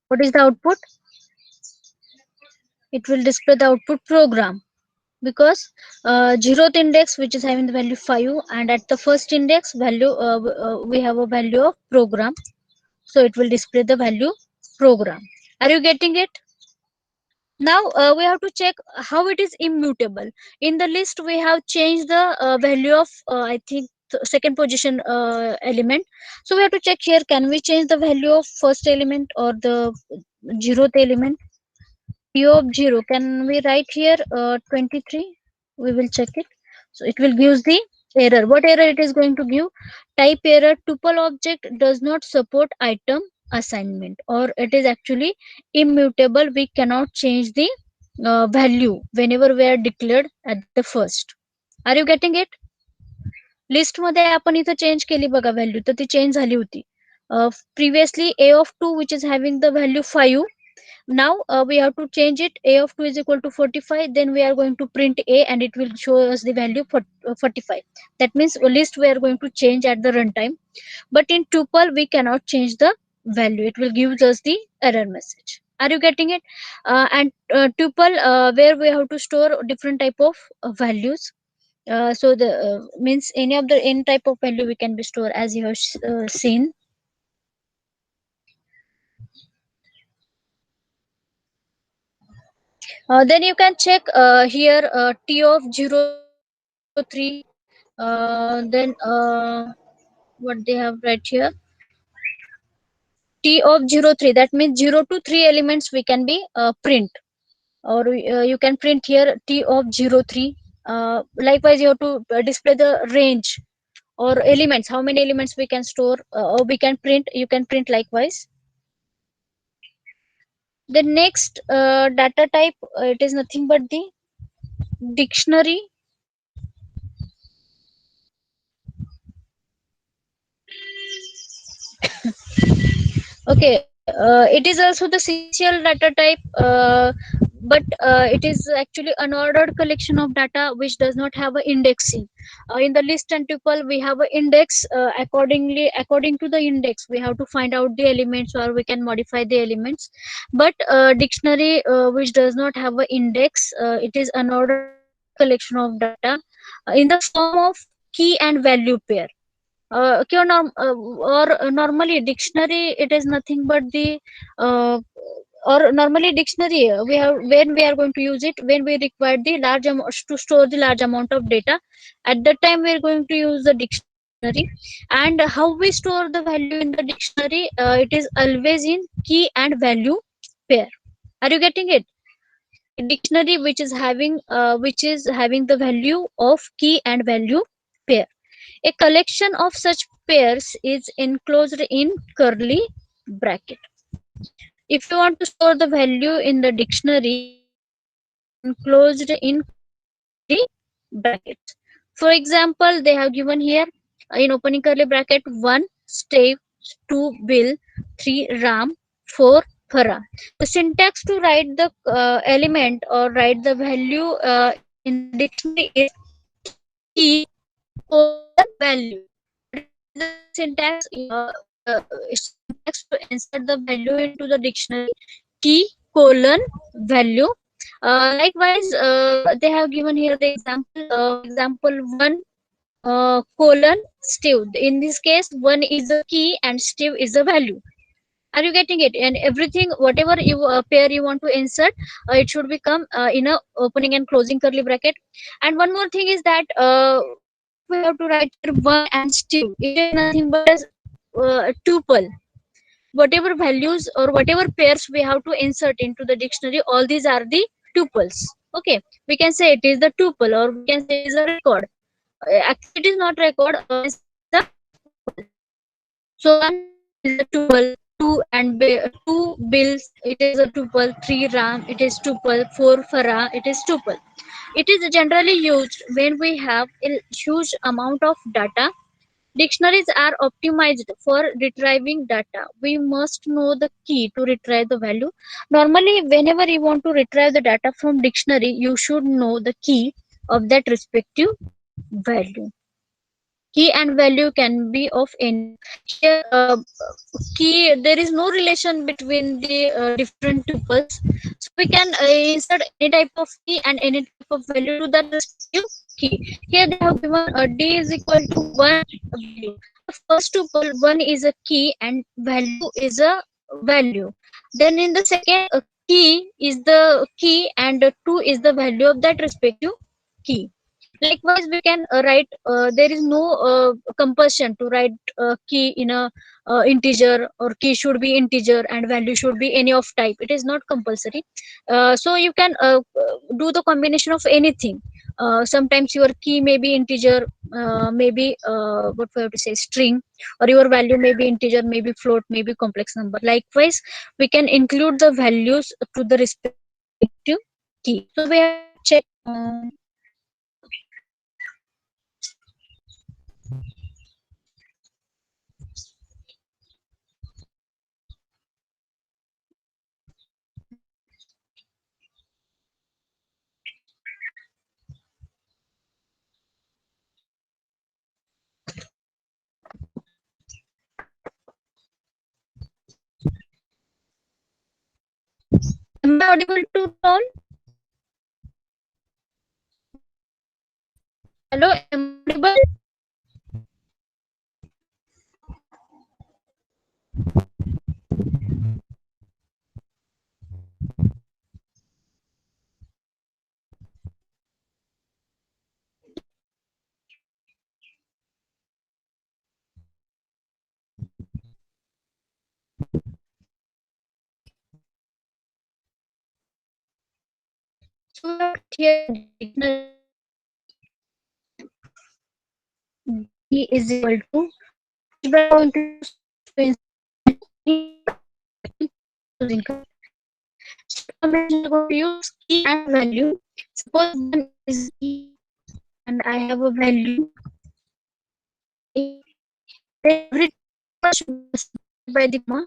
[SPEAKER 1] What is the output? It will display the output program, because 0th index which is having the value 5, and at the first index value we have a value of program, so it will display the value program. Are you getting it? Now we have to check how it is immutable. In the list we have changed the value of I think second position element, so we have to check here, can we change the value of first element or the 0th element? P of 0, can we write here 23? We will check it. So it will give the error. What error it is going to give? Type error, tuple object does not support item assignment, or it is actually immutable. We cannot change the value whenever we are declared at the first. Are you getting it? List मध्ये आपण इथं change केली बघा value, तर ती change झाली होती. Previously a of 2 which is having the value 5. Now we have to change it. A of 2 is equal to 45. Then we are going to print A and it will show us the value for 45. That means list we are going to change at the runtime. But in tuple we cannot change the value. It will give us the error message. Are you getting it? And tuple where we have to store different type of values. So the means any type of value we can be stored, as you have seen. Then you can check here T of 03. Then what they have right here, T of 03. That means 0 to 3 elements we can be print, or you can print here T of 03. Likewise, you have to display the range or elements. How many elements we can store or we can print? You can print likewise. The next data type, it is nothing but the dictionary. Okay, it is also the sequential data type, but it is actually unordered collection of data which does not have a indexing. In the list and tuple we have an index. According to the index we have to find out the elements, or we can modify the elements. But dictionary which does not have an index, it is unordered collection of data in the form of key and value pair. Or normally dictionary, it is nothing but the or normally dictionary we have, when we are going to use it, when we require the large amount to store the large amount of data, at that time we are going to use the dictionary. And how we store the value in the dictionary, it is always in key and value pair. Are you getting it? A dictionary which is having the value of key and value pair. A collection of such pairs is enclosed in curly bracket. If you want to store the value in the dictionary, it is enclosed in curly brackets. For example, they have given here in opening curly bracket 1 Steve, 2 Bill, 3 Ram, 4 Farah. The syntax to write the element or write the value in the dictionary is key colon value. That is the syntax to insert the value into the dictionary: key colon value. Likewise, they have given here the example 1 colon Steve. In this case, 1 is the key and Steve is the value. Are you getting it? And everything, whatever you pair you want to insert, it should become in a opening and closing curly bracket. And one more thing is that if we have to write here 1 and Steve, it is nothing but as tuple. whatever values or whatever pairs we have to insert into the dictionary, all these are the tuples. Okay, we can say it is the tuple, or we can say it is a record. Actually it is not record, means it is a tuple. So one is a tuple, two bills, it is a tuple, three ram, it is tuple, four farah, it is tuple. It is generally used when we have a huge amount of data. Dictionaries are optimized for retrieving data. We must know the key to retrieve the value. Normally, whenever you want to retrieve the data from dictionary, you should know the key of that respective value. Key and value can be of any type. Here, key, there is no relation between the different tuples, so we can insert any type of key and any type of value to that respective key. Here they have given d is equal to 1 value. The first tuple 1 is a key and value is a value. Then in the second, key is the key and 2 is the value of that respective key. Likewise, we can write. There is no compulsion to write key in a integer, or key should be integer and value should be any of type. It is not compulsory. So you can do the combination of anything. Sometimes your key may be integer, maybe what we have to say, string, or your value may be integer, maybe float, maybe complex number. Likewise, we can include the values to the respective key. So we have to check. Am I audible to all? Hello, am I audible? So we have here dictionary D is equal to, which we are going to use to using so combination is going to use key and value. Suppose one is key and I have a value A. Every number should be separated by the comma.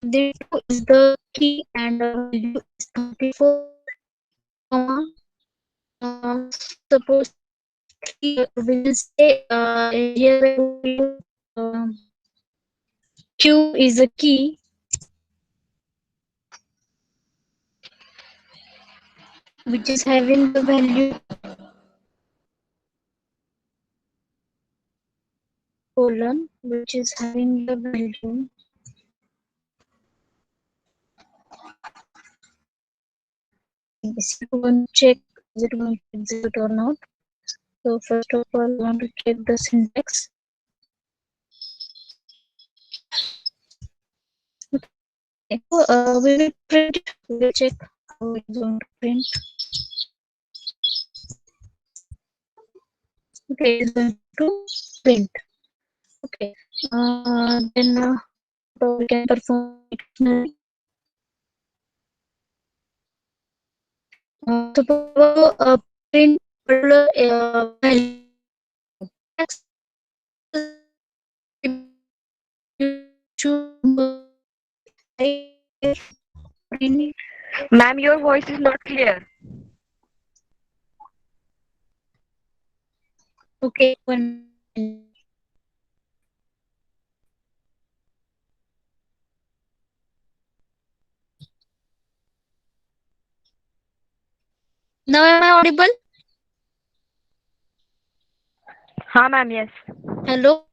[SPEAKER 1] The two is the key and the value is 24, comma. Suppose three, we will say here we are going to use Q is a key, which is having the value colon, which is having the value is it going to check, is it going to execute or not. So first of all, I want to check the syntax. Okay. So we will print it. We will check how it's going to print. Okay, it's going to print. Okay. Then we can perform dictionary. Suppose I want to print particular value. Print.
[SPEAKER 3] Ma'am, your voice is not clear.
[SPEAKER 1] Okay, one minute. Now am I audible?
[SPEAKER 3] Ha, ma'am, yes.
[SPEAKER 1] Hello.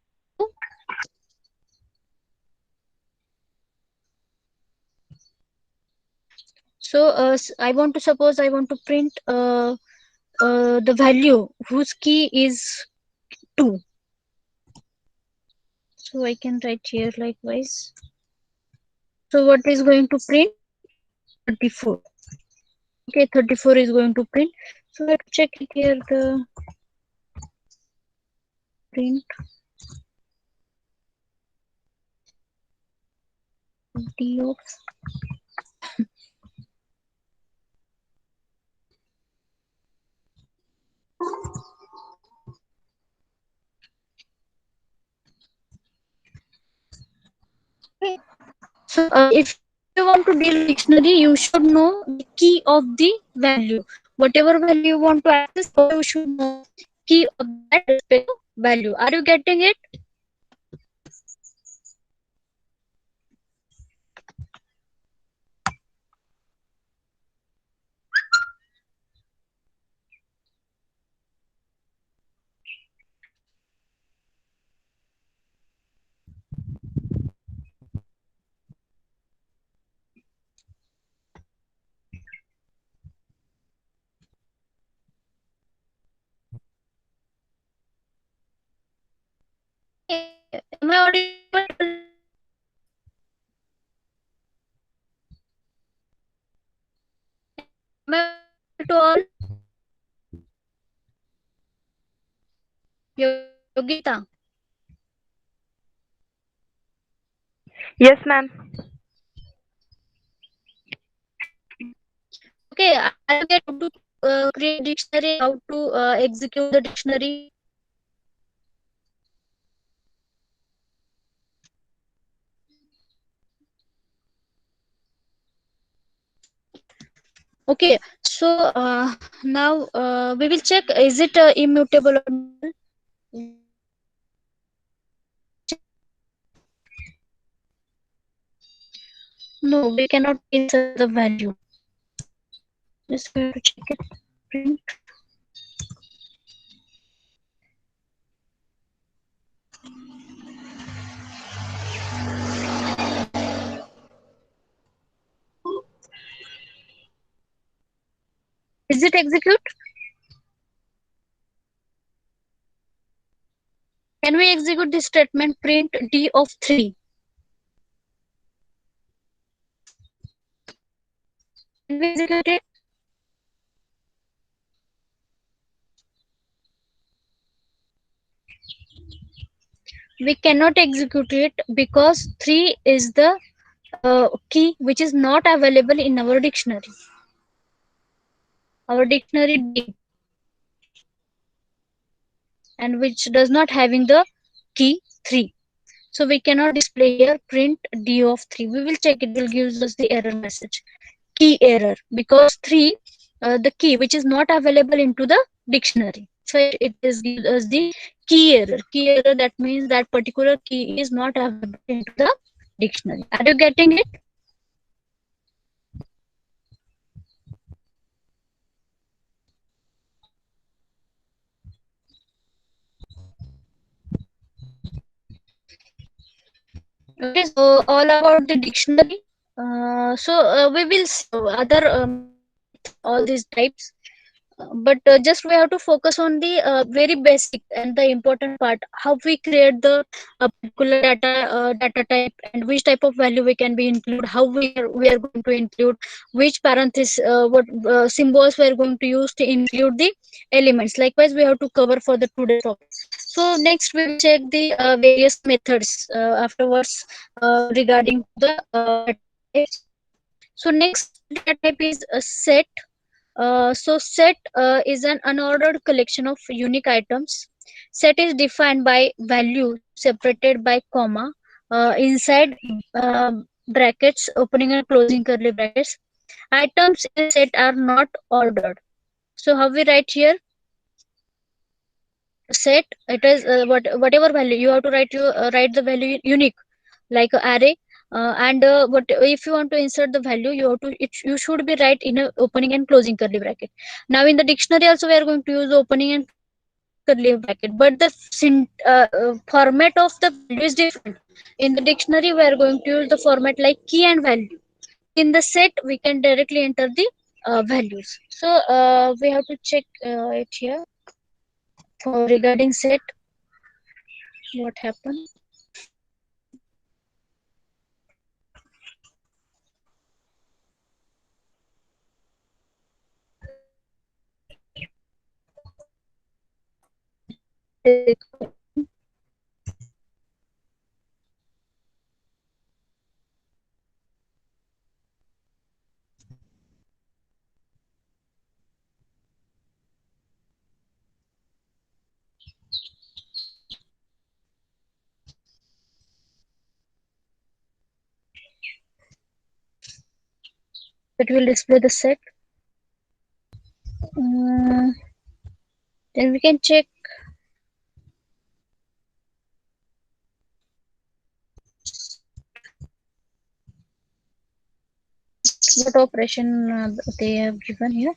[SPEAKER 1] So I want to suppose I want to print the value whose key is 2. So I can write here likewise. So what is going to print? 34. Okay, 34 is going to print. So let's check it here, the print D of. Okay. So if you want to deal with dictionary, you should know the key of the value. Whatever value you want to access, you should know key of that respective value. Are you getting it? Am I audible? Am I audible to all? Yogita.
[SPEAKER 3] Yes, ma'am.
[SPEAKER 1] Okay, are you get how to create dictionary, how to execute the dictionary? Okay, so now we will check, is it immutable or null? No, we cannot insert the value. Just we have to check it. Print. Is it execute? Can we execute this statement? Print D of 3. Can we execute it? We cannot execute it because 3 is the key which is not available in our dictionary. Our dictionary D, and which does not having the key 3. So we cannot display here print D of 3. We will check, it will give us the error message. Key error, because 3, the key which is not available into the dictionary. So it is gives us the key error. Key error, that means that particular key is not available into the dictionary. Are you getting it? Okay, so all about the dictionary. We will see other all these types. But just we have to focus on the very basic and the important part, how we create the particular data type, and which type of value we can be include, how we are going to include, which parenthesis, what symbols we are going to use to include the elements. Likewise, we have to cover for the today's topic. So next we will check the various methods afterwards regarding the data types. So next data type is a set. So set is an unordered collection of unique items. Set is defined by value separated by comma inside brackets, opening and closing curly brackets. Items in a set are not ordered. So how we write here? Set, it is whatever value you have to write the value unique, like a array. And what if you want to insert the value, you should be right in a opening and closing curly bracket. Now in the dictionary also we are going to use opening and closing curly bracket, but the format of the value is different. In the dictionary we are going to use the format like key and value. In the set we can directly enter the values. So we have to check it here for regarding set, what happened. It will display the set. Mm, then we can check what operation they have given here.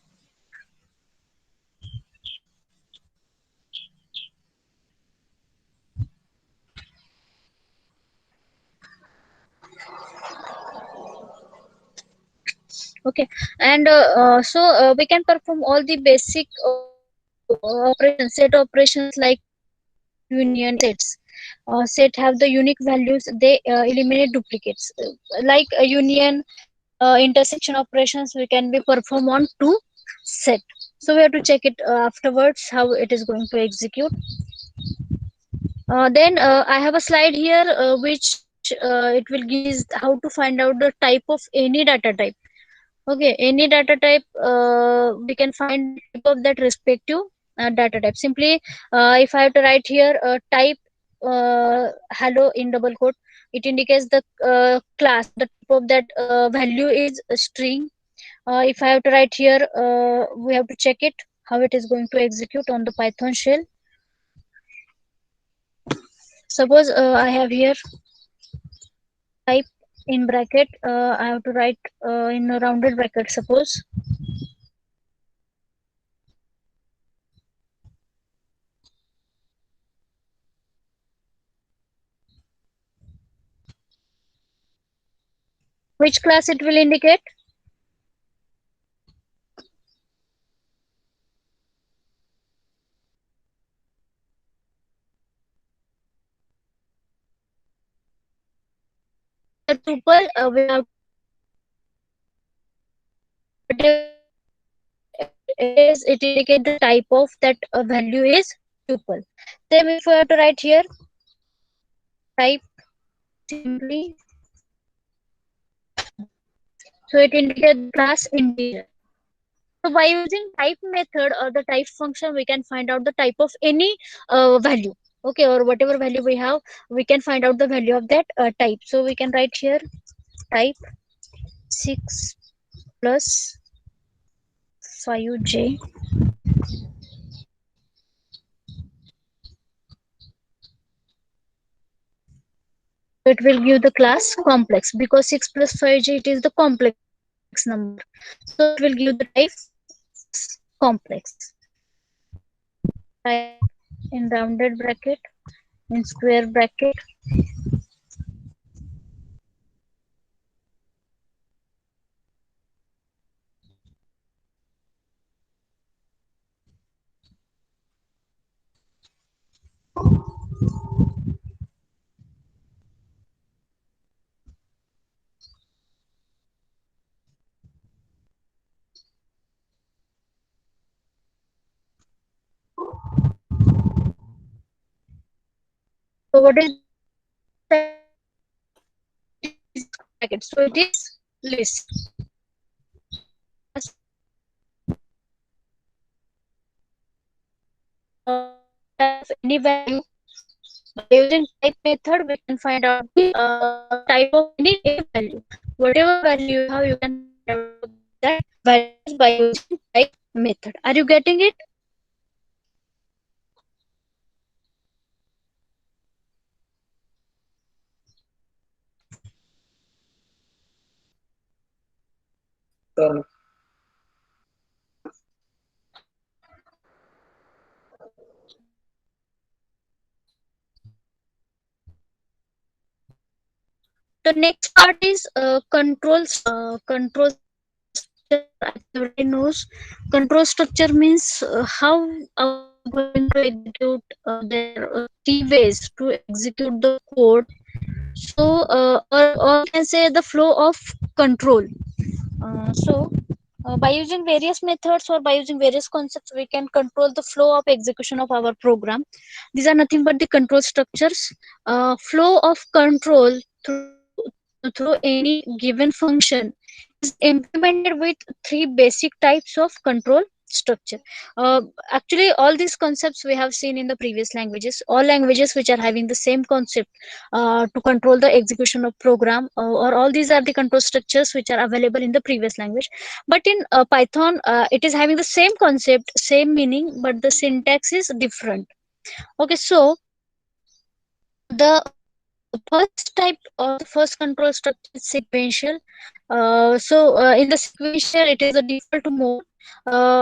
[SPEAKER 1] Okay, and we can perform all the basic operations, set operations like union sets. Set have the unique values. They eliminate duplicates. Like a union intersection operations, we can be perform on two set. So we have to check it afterwards how it is going to execute. Then I have a slide here which it will give is how to find out the type of any data type. Okay, any data type, we can find the type of that respective data type. Simply, if I have to write here type hello in double quote, it indicates the class. The type of that value is a string. If I have to write here, we have to check it how it is going to execute on the Python shell. Suppose I have here type in bracket. I have to write in a rounded bracket. Suppose which class it will indicate. The tuple we have it indicate the type of that value is tuple. Then if we have to write here type simply, so it indicates the class integer. So by using type method or the type function, we can find out the type of any value. Okay, or whatever value we have, we can find out the value of that type. So we can write here type 6 plus 5j. It will give the class complex because 6 plus 5j it is the complex number. So it will give the type complex. Type in rounded bracket, in square bracket. So what is the type of that it is square bracket. So it is list. Type of any value. By using type method, we can find out the type of any value. Whatever value you have, you can find out that values by using type method. Are you getting it? The next part is control structure. As everybody knows, control structure means how are we going to execute. There are key ways to execute the code. So, or we can say the flow of control. So By using various methods or by using various concepts, we can control the flow of execution of our program. These are nothing but the control structures. Flow of control through any given function is implemented with three basic types of control structure. Actually, all these concepts we have seen in the previous languages. All languages which are having the same concept to control the execution of program, or all these are the control structures which are available in the previous language. But in Python, it is having the same concept, same meaning, but the syntax is different. Okay, so the first type or the first control structure is sequential. In the sequential, it is a default mode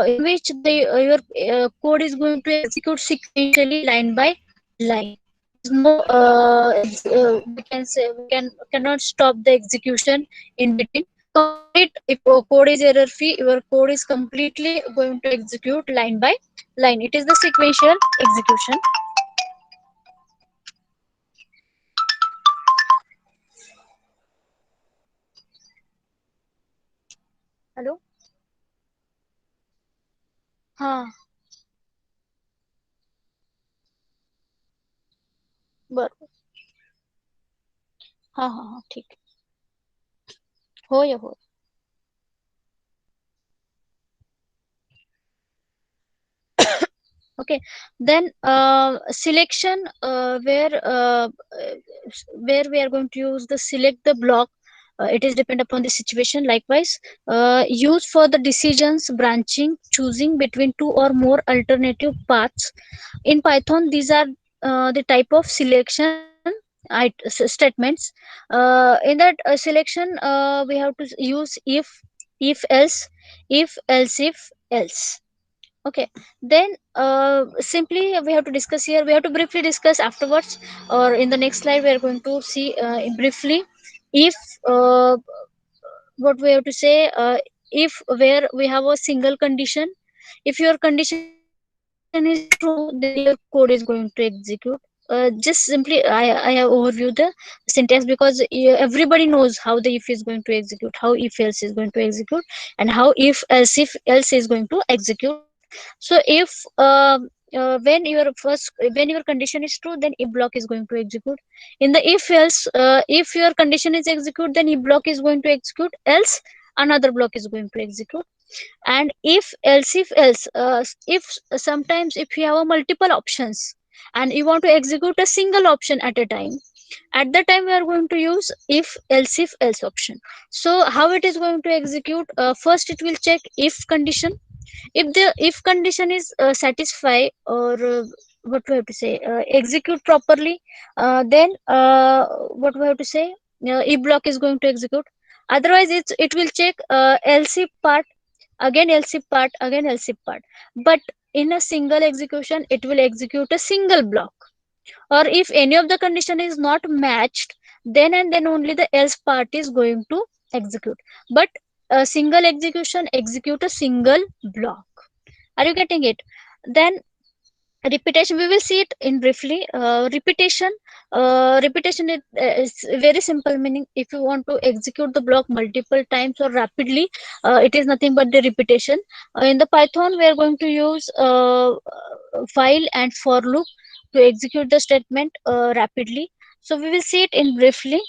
[SPEAKER 1] in which your code is going to execute sequentially line by line. There is no we can say we cannot stop the execution in between. Complete, if code is error free, your code is completely going to execute line by line. It is the sequential execution. Hello. हाँ. बरोबर. हाँ हाँ हाँ ठीक आहे. होय होय. Okay, then selection, where we are going to use the select the block. It is depend upon the situation. Likewise, use for the decisions, branching, choosing between two or more alternative paths. In Python, these are the type of selection statements. In that selection, we have to use if else, if else. Okay, then simply we have to discuss here. We have to briefly discuss afterwards, or in the next slide, we are going to see briefly if what we have to say. If where we have a single condition, if your condition is true, then your code is going to execute. Just simply, I have overviewed the syntax because everybody knows how the if is going to execute, how if else is going to execute, and how if else is going to execute. So if when your condition is true, then if block is going to execute. In the if else, if your condition is execute, then if block is going to execute, else another block is going to execute. And if sometimes if you have a multiple options and you want to execute a single option at a time, at the time we are going to use if else option. So how it is going to execute? First it will check if condition. If the if condition is satisfy, or what we have to say, execute properly, then what we have to say, if block is going to execute. Otherwise it will check else if part, again else if part, again else if part. But in a single execution, it will execute a single block. Or if any of the condition is not matched, then and then only the else part is going to execute. But a single execution execute a single block. Are you getting it? Then repetition, we will see it in briefly. Repetition is very simple meaning. If you want to execute the block multiple times or rapidly, it is nothing but the repetition. In the Python, we are going to use while and for loop to execute the statement rapidly. So we will see it in briefly.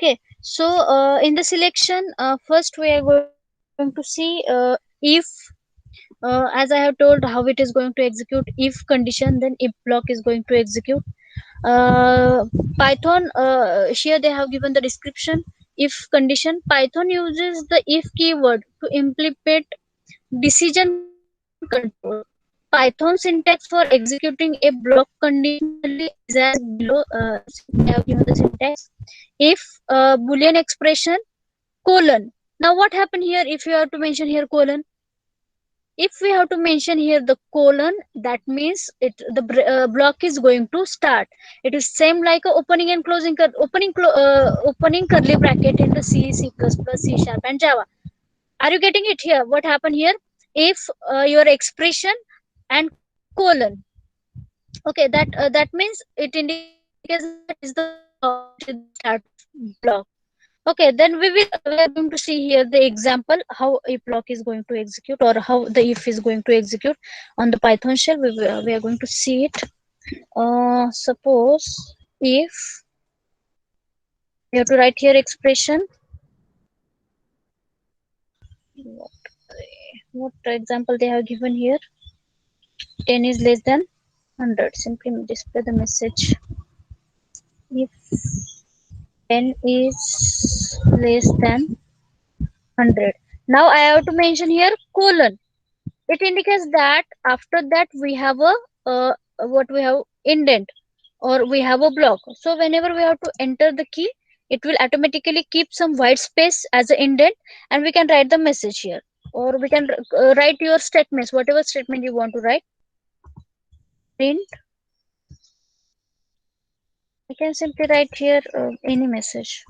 [SPEAKER 1] Okay, so in the selection, first we are going to see if, as I have told, how it is going to execute if condition, then if block is going to execute. Python, here they have given the description. If condition, Python uses the if keyword to implement decision control. Python syntax for executing a block conditionally is as below. They have given the syntax. If boolean expression colon. Now what happened here? If you have to mention here colon, if we have to mention here the colon, that means the block is going to start. It is same like a opening and closing opening curly bracket in the C, C++, C sharp and Java. Are you getting it here? What happened here? If your expression and colon, okay, that means it indicates that it is the block, it is the start of block. Okay, then we are going to see here the example how a block is going to execute, or how the if is going to execute on the Python shell. We are going to see it. Suppose if you have to write here expression, what, what example they have given here, 10 is less than 100, simply display the message. If 10 is less than 100, now I have to mention here colon. It indicates that after that we have a what we have indent, or we have a block. So whenever we have to enter the key, it will automatically keep some white space as an indent, and we can write the message here, or we can write your statements, whatever statement you want to write. Print, I can simply write here any message.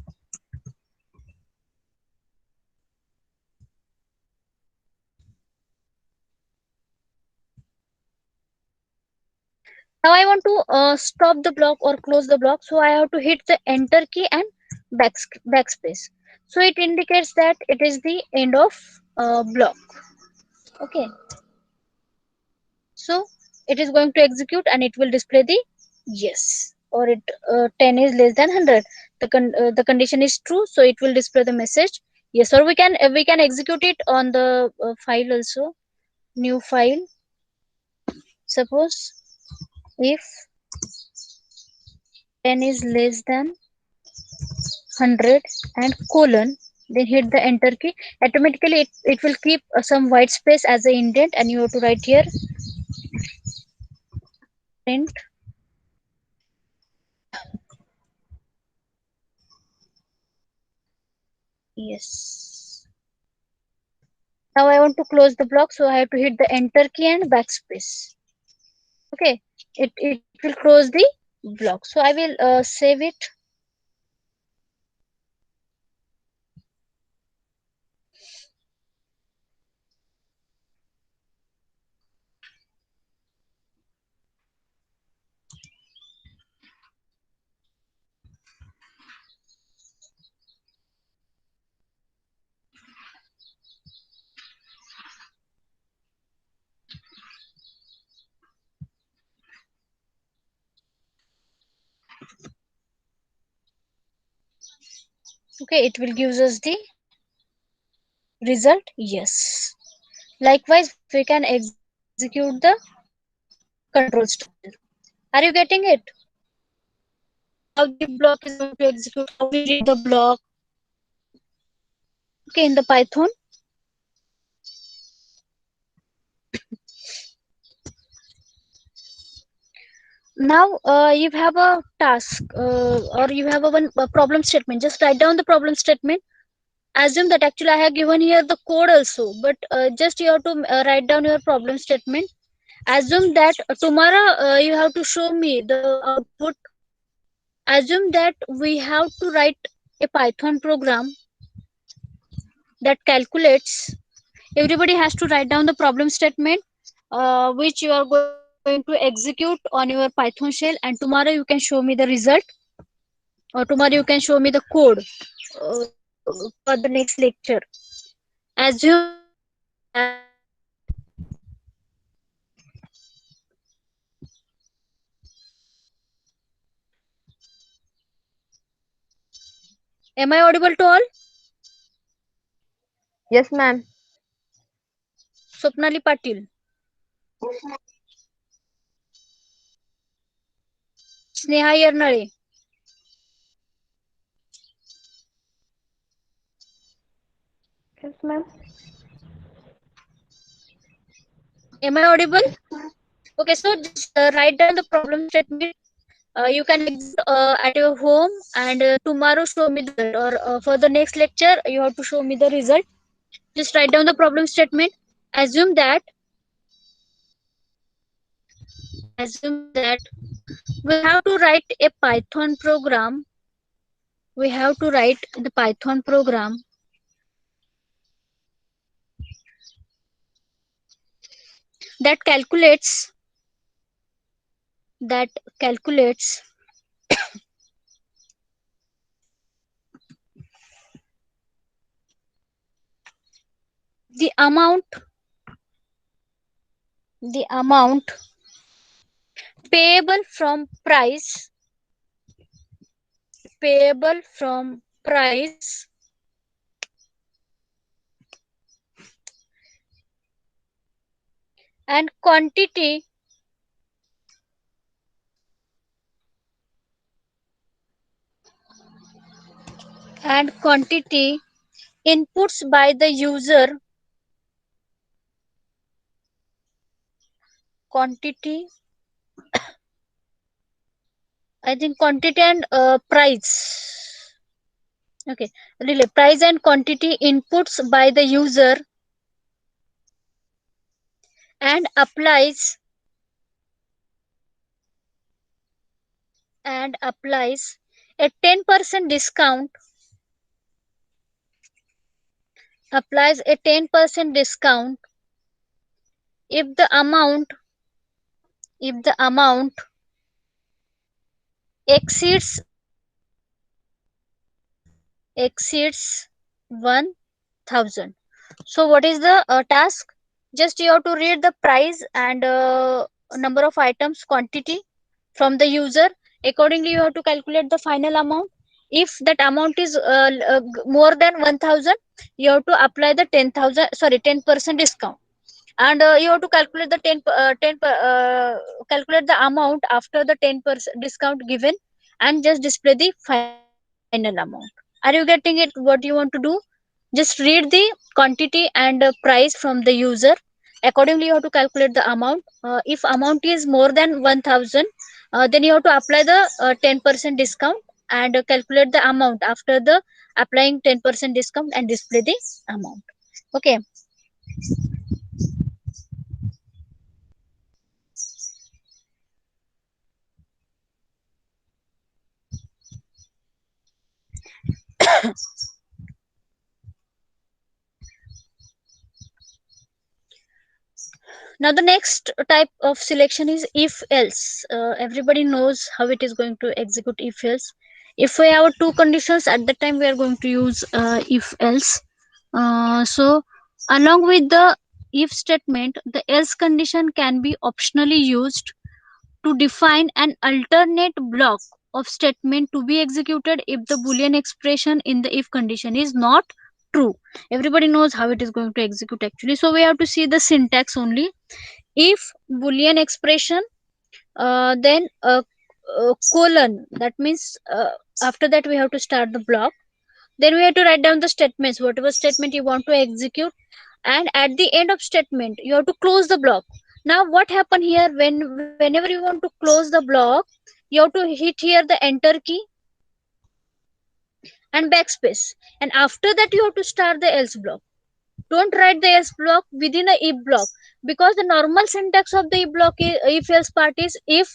[SPEAKER 1] Now I want to stop the block or close the block, so I have to hit the enter key and backspace. So it indicates that it is the end of block. Okay, so it is going to execute and it will display the yes, or it 10 is less than 100. The condition is true, so it will display the message yes. Or we can execute it on the file also. New file. Suppose if 10 is less than 100 and colon, then hit the enter key. Automatically it will keep some white space as an indent, and you have to write here print yes. Now I want to close the block, so I have to hit the enter key and backspace. Okay, it will close the block. So I will save it. Okay, it will give us the result yes. Likewise, we can execute the control structure. Are you getting it? How the if block is going to execute, how we read the block. Okay, in the Python. Now you have a task, or you have a problem statement. Just write down the problem statement. Assume that actually I have given here the code also, but just you have to write down your problem statement. Assume that tomorrow you have to show me the output. Assume that we have to write a Python program that calculates. Everybody has to write down the problem statement which you are going to execute on your Python shell, and tomorrow you can show me the result, or tomorrow you can show me the code for the next lecture. Assume that Am I audible to all?
[SPEAKER 3] Yes, ma'am.
[SPEAKER 1] Swapnali Patil, Sneha Yarnale,
[SPEAKER 3] Yes, ma'am.
[SPEAKER 1] am I audible? Okay, so just write down the problem statement. You can exit at your home and tomorrow show me the result, or for the next lecture you have to show me the result. Just write down the problem statement. Assume that assume that we have to write a Python program. We have to write the Python program that calculates the amount payable from price and quantity inputs by the user. Quantity, I think quantity and price. Okay, really price and quantity inputs by the user and applies a 10% discount applies a 10% discount if the amount exceeds 1000. So what is the task? Just you have to read the price and number of items quantity from the user. Accordingly you have to calculate the final amount. If that amount is more than 1000, you have to apply the 10% discount, and you have to calculate the 10 calculate the amount after the 10% discount given, and just display the final amount. Are you getting it what you want to do? Just read the quantity and price from the user. Accordingly you have to calculate the amount. If amount is more than 1000, then you have to apply the 10% discount, and calculate the amount after the applying 10% discount and display the amount. Okay. Now the next type of selection is if else. Everybody knows how it is going to execute if else. If we have two conditions, at that time we are going to use if else. So along with the if statement, the else condition can be optionally used to define an alternate block of statement to be executed if the boolean expression in the if condition is not true. Everybody knows how it is going to execute actually. So we have to see the syntax only. If boolean expression, then colon, that means after that we have to start the block. Then we have to write down the statements, whatever statement you want to execute, and at the end of statement you have to close the block. Now what happen here, whenever you want to close the block, you have to hit here the enter key and backspace, and after that you have to start the else block. Don't write the else block within a if block, because the normal syntax of the if block if else part is if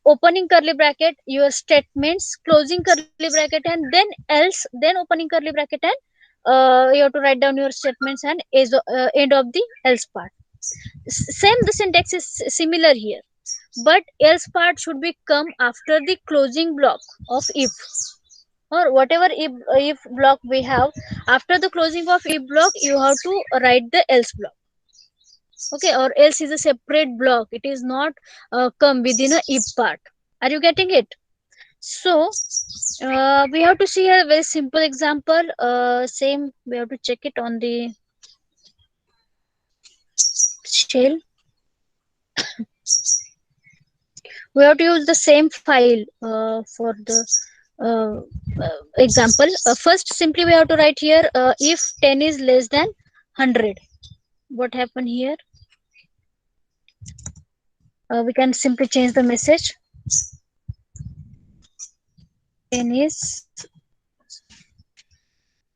[SPEAKER 1] opening curly bracket your statements, closing curly bracket, and then else, then opening curly bracket, and you have to write down your statements and end of the else part. Same, the syntax is similar here, but else part should be come after the closing block of if, or whatever if block we have. After the closing of if block you have to write the else block. Okay, or else is a separate block, it is not come within a if part. Are you getting it? So we have to see a very simple example. Same, we have to check it on the shell. We have to use the same file for the uh, example. First, simply we have to write here if 10 is less than 100. What happened here? We can simply change the message. 10 is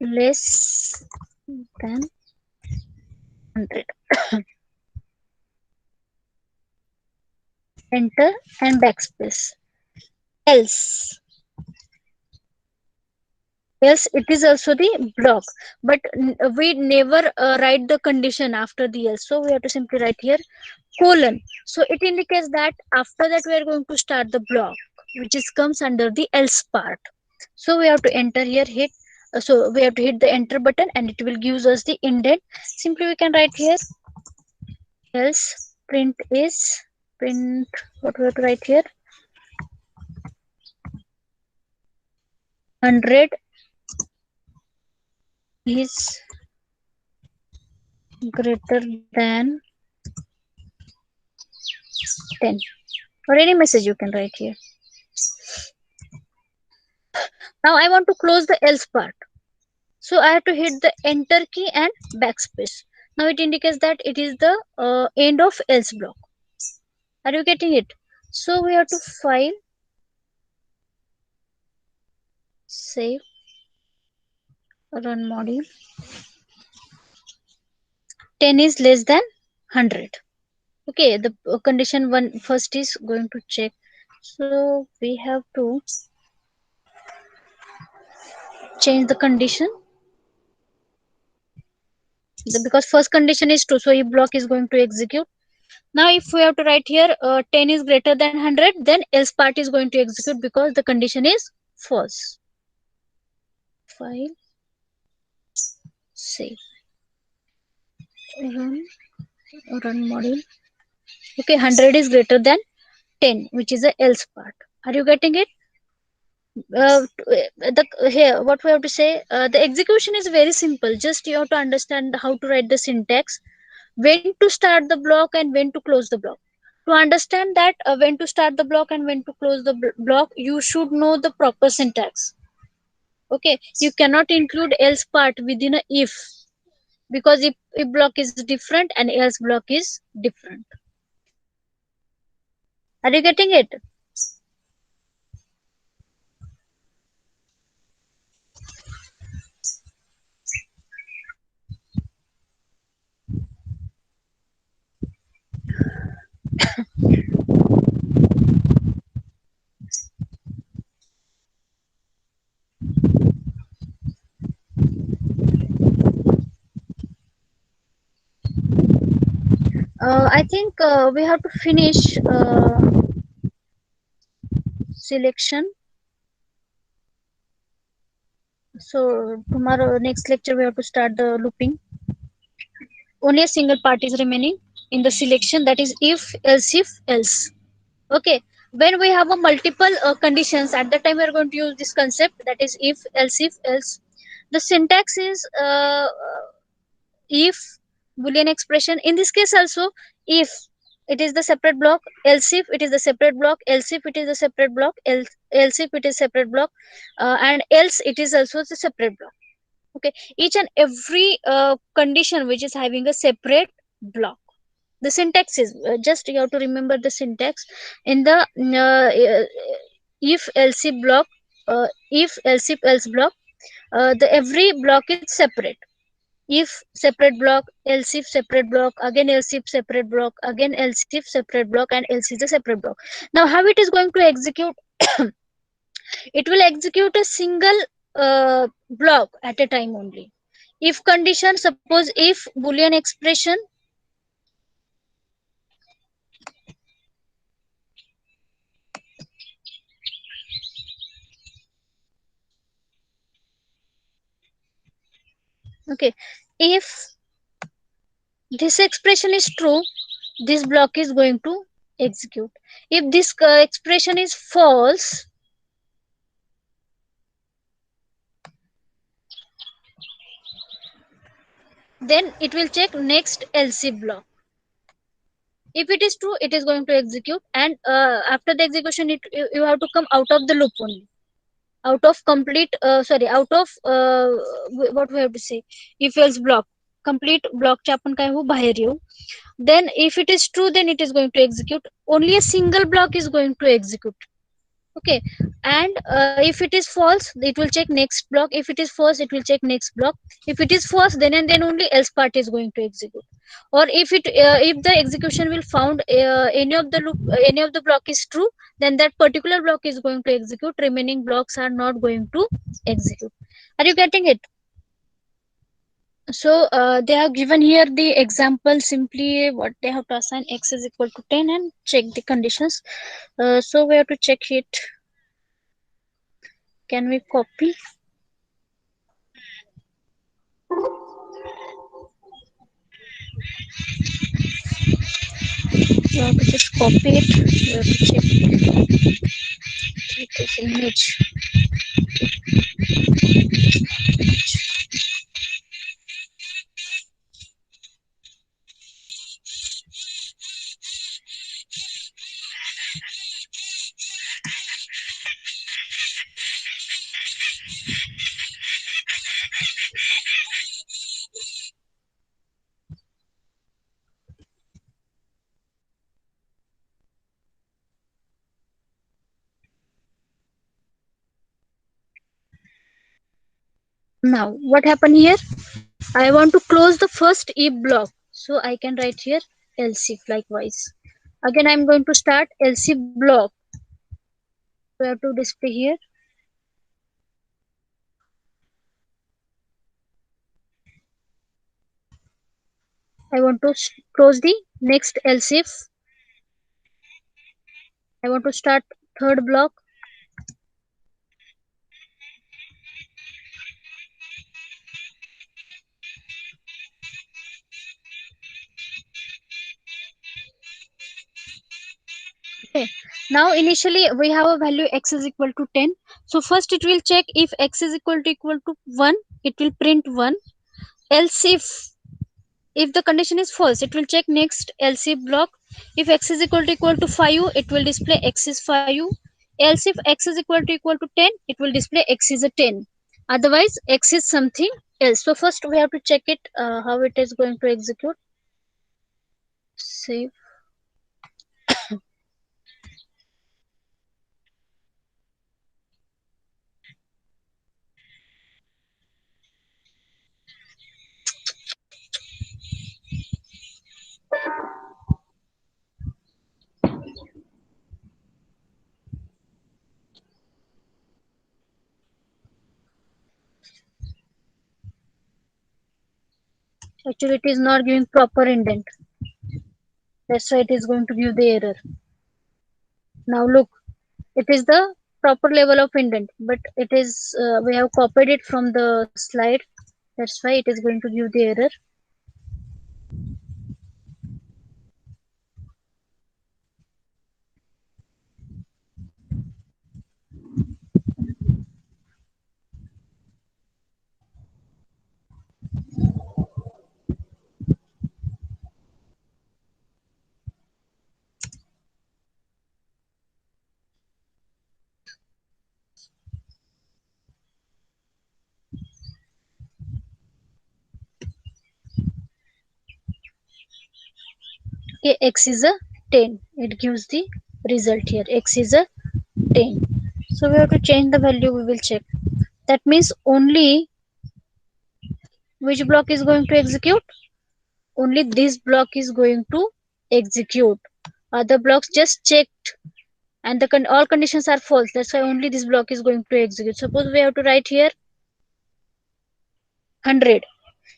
[SPEAKER 1] less than 100. Enter and backspace. Else. Else it is also the block, but we never write the condition after the else. So we have to simply write here colon. So it indicates that after that we are going to start the block, which is comes under the else part. So we have to enter here, hit. So we have to hit the enter button, and it will gives us the indent. Simply we can write here else print is print. What we have to write here? 100 is greater than 10, or any message you can write here. Now I want to close the else part, so I have to hit the enter key and backspace. Now it indicates that it is the end of else block. Are you getting it? So we have to file, save, run module. 10 is less than 100. Okay, the condition one first is going to check. So we have to change the condition. Because first condition is true, so if block is going to execute. Now if we have to write here 10 is greater than 100, then else part is going to execute because the condition is false. File, save, run module. Okay, 100 is greater than 10, which is the else part. Are you getting it? The here what we have to say, the execution is very simple. Just you have to understand how to write the syntax, when to start the block and when to close the block. To understand that when to start the block and when to close the block, you should know the proper syntax. Okay, you cannot include else part within a if, because if block is different and else block is different. Are you getting it? I think we have to finish selection. So tomorrow, next lecture, we have to start the looping. Only a single part is remaining in the selection, that is if else. Okay, when we have a multiple conditions, at that time we are going to use this concept, that is if else. The syntax is if boolean expression. In this case also, if it is the separate block, else if it is the separate block, else if it is the separate block, else if it is separate block, and else it is also the separate block. Okay, each and every condition which is having a separate block. The syntax is just you have to remember the syntax in the if else if block, if else if else block, the every block is separate. If separate block, else if separate block, again else if separate block, again else if separate block, and else is a separate block. Now how it is going to execute? It will execute a single block at a time only. If condition, suppose if boolean expression, okay, if this expression is true, this block is going to execute. If this expression is false, then it will check next else if block. If it is true, it is going to execute, and after the execution, you have to come out of the loop only, out of complete sorry out of what we have to say, if else block, complete block च्या आपण काय हो बाहेर येऊ. Then if it is true, then it is going to execute. Only a single block is going to execute. Okay. And if it is false, it will check next block. If it is false, it will check next block. If it is false, then and then only else part is going to execute. Or if the execution will found any of the loop, any of the block is true, then that particular block is going to execute. Remaining blocks are not going to execute. Are you getting it? So they have given here the example, simply what they have to assign x is equal to 10 and check the conditions. So we have to check it. Can we copy? We have to just copy it. We have to check this image. Now what happened here? I want to close the first if block, so I can write here else if. Likewise, again I'm going to start else if block. We have to display here. I want to close the next else if. I want to start third block. Okay. Now initially we have a value x is equal to 10. So first it will check if x is equal to 1, it will print 1. Else if the condition is false, it will check next else if block. If x is equal to 5, it will display x is 5. Else if x is equal to 10, it will display x is a 10. Otherwise x is something else. So first we have to check it, how it is going to execute. Save. Actually it is not giving proper indent, that's why it is going to give the error. Now look, it is the proper level of indent, but it is we have copied it from the slide, that's why it is going to give the error. Okay, x is a 10, it gives the result here, x is a 10. So we have to change the value, we will check. That means only which block is going to execute? Only this block is going to execute. Other blocks just checked and the all conditions are false. That's why only this block is going to execute. Suppose we have to write here 100.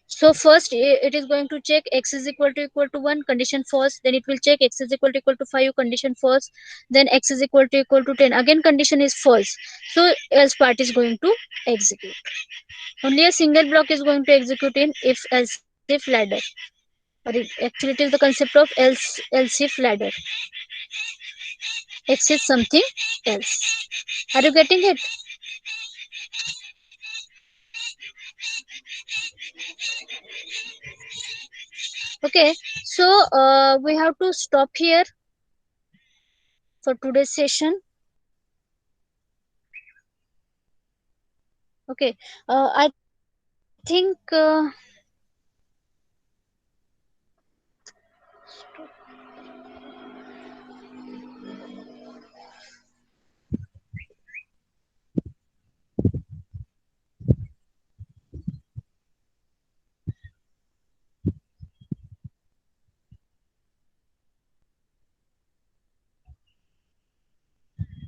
[SPEAKER 1] So first it is going to check x is equal to 1, condition false. Then it will check x is equal to 5, condition false. Then x is equal to 10, again condition is false. So else part is going to execute. Only a single block is going to execute in if else if ladder. Or actually it is the concept of else if ladder. X is something else. Are you getting it? Okay, so we have to stop here for today's session. Okay, I think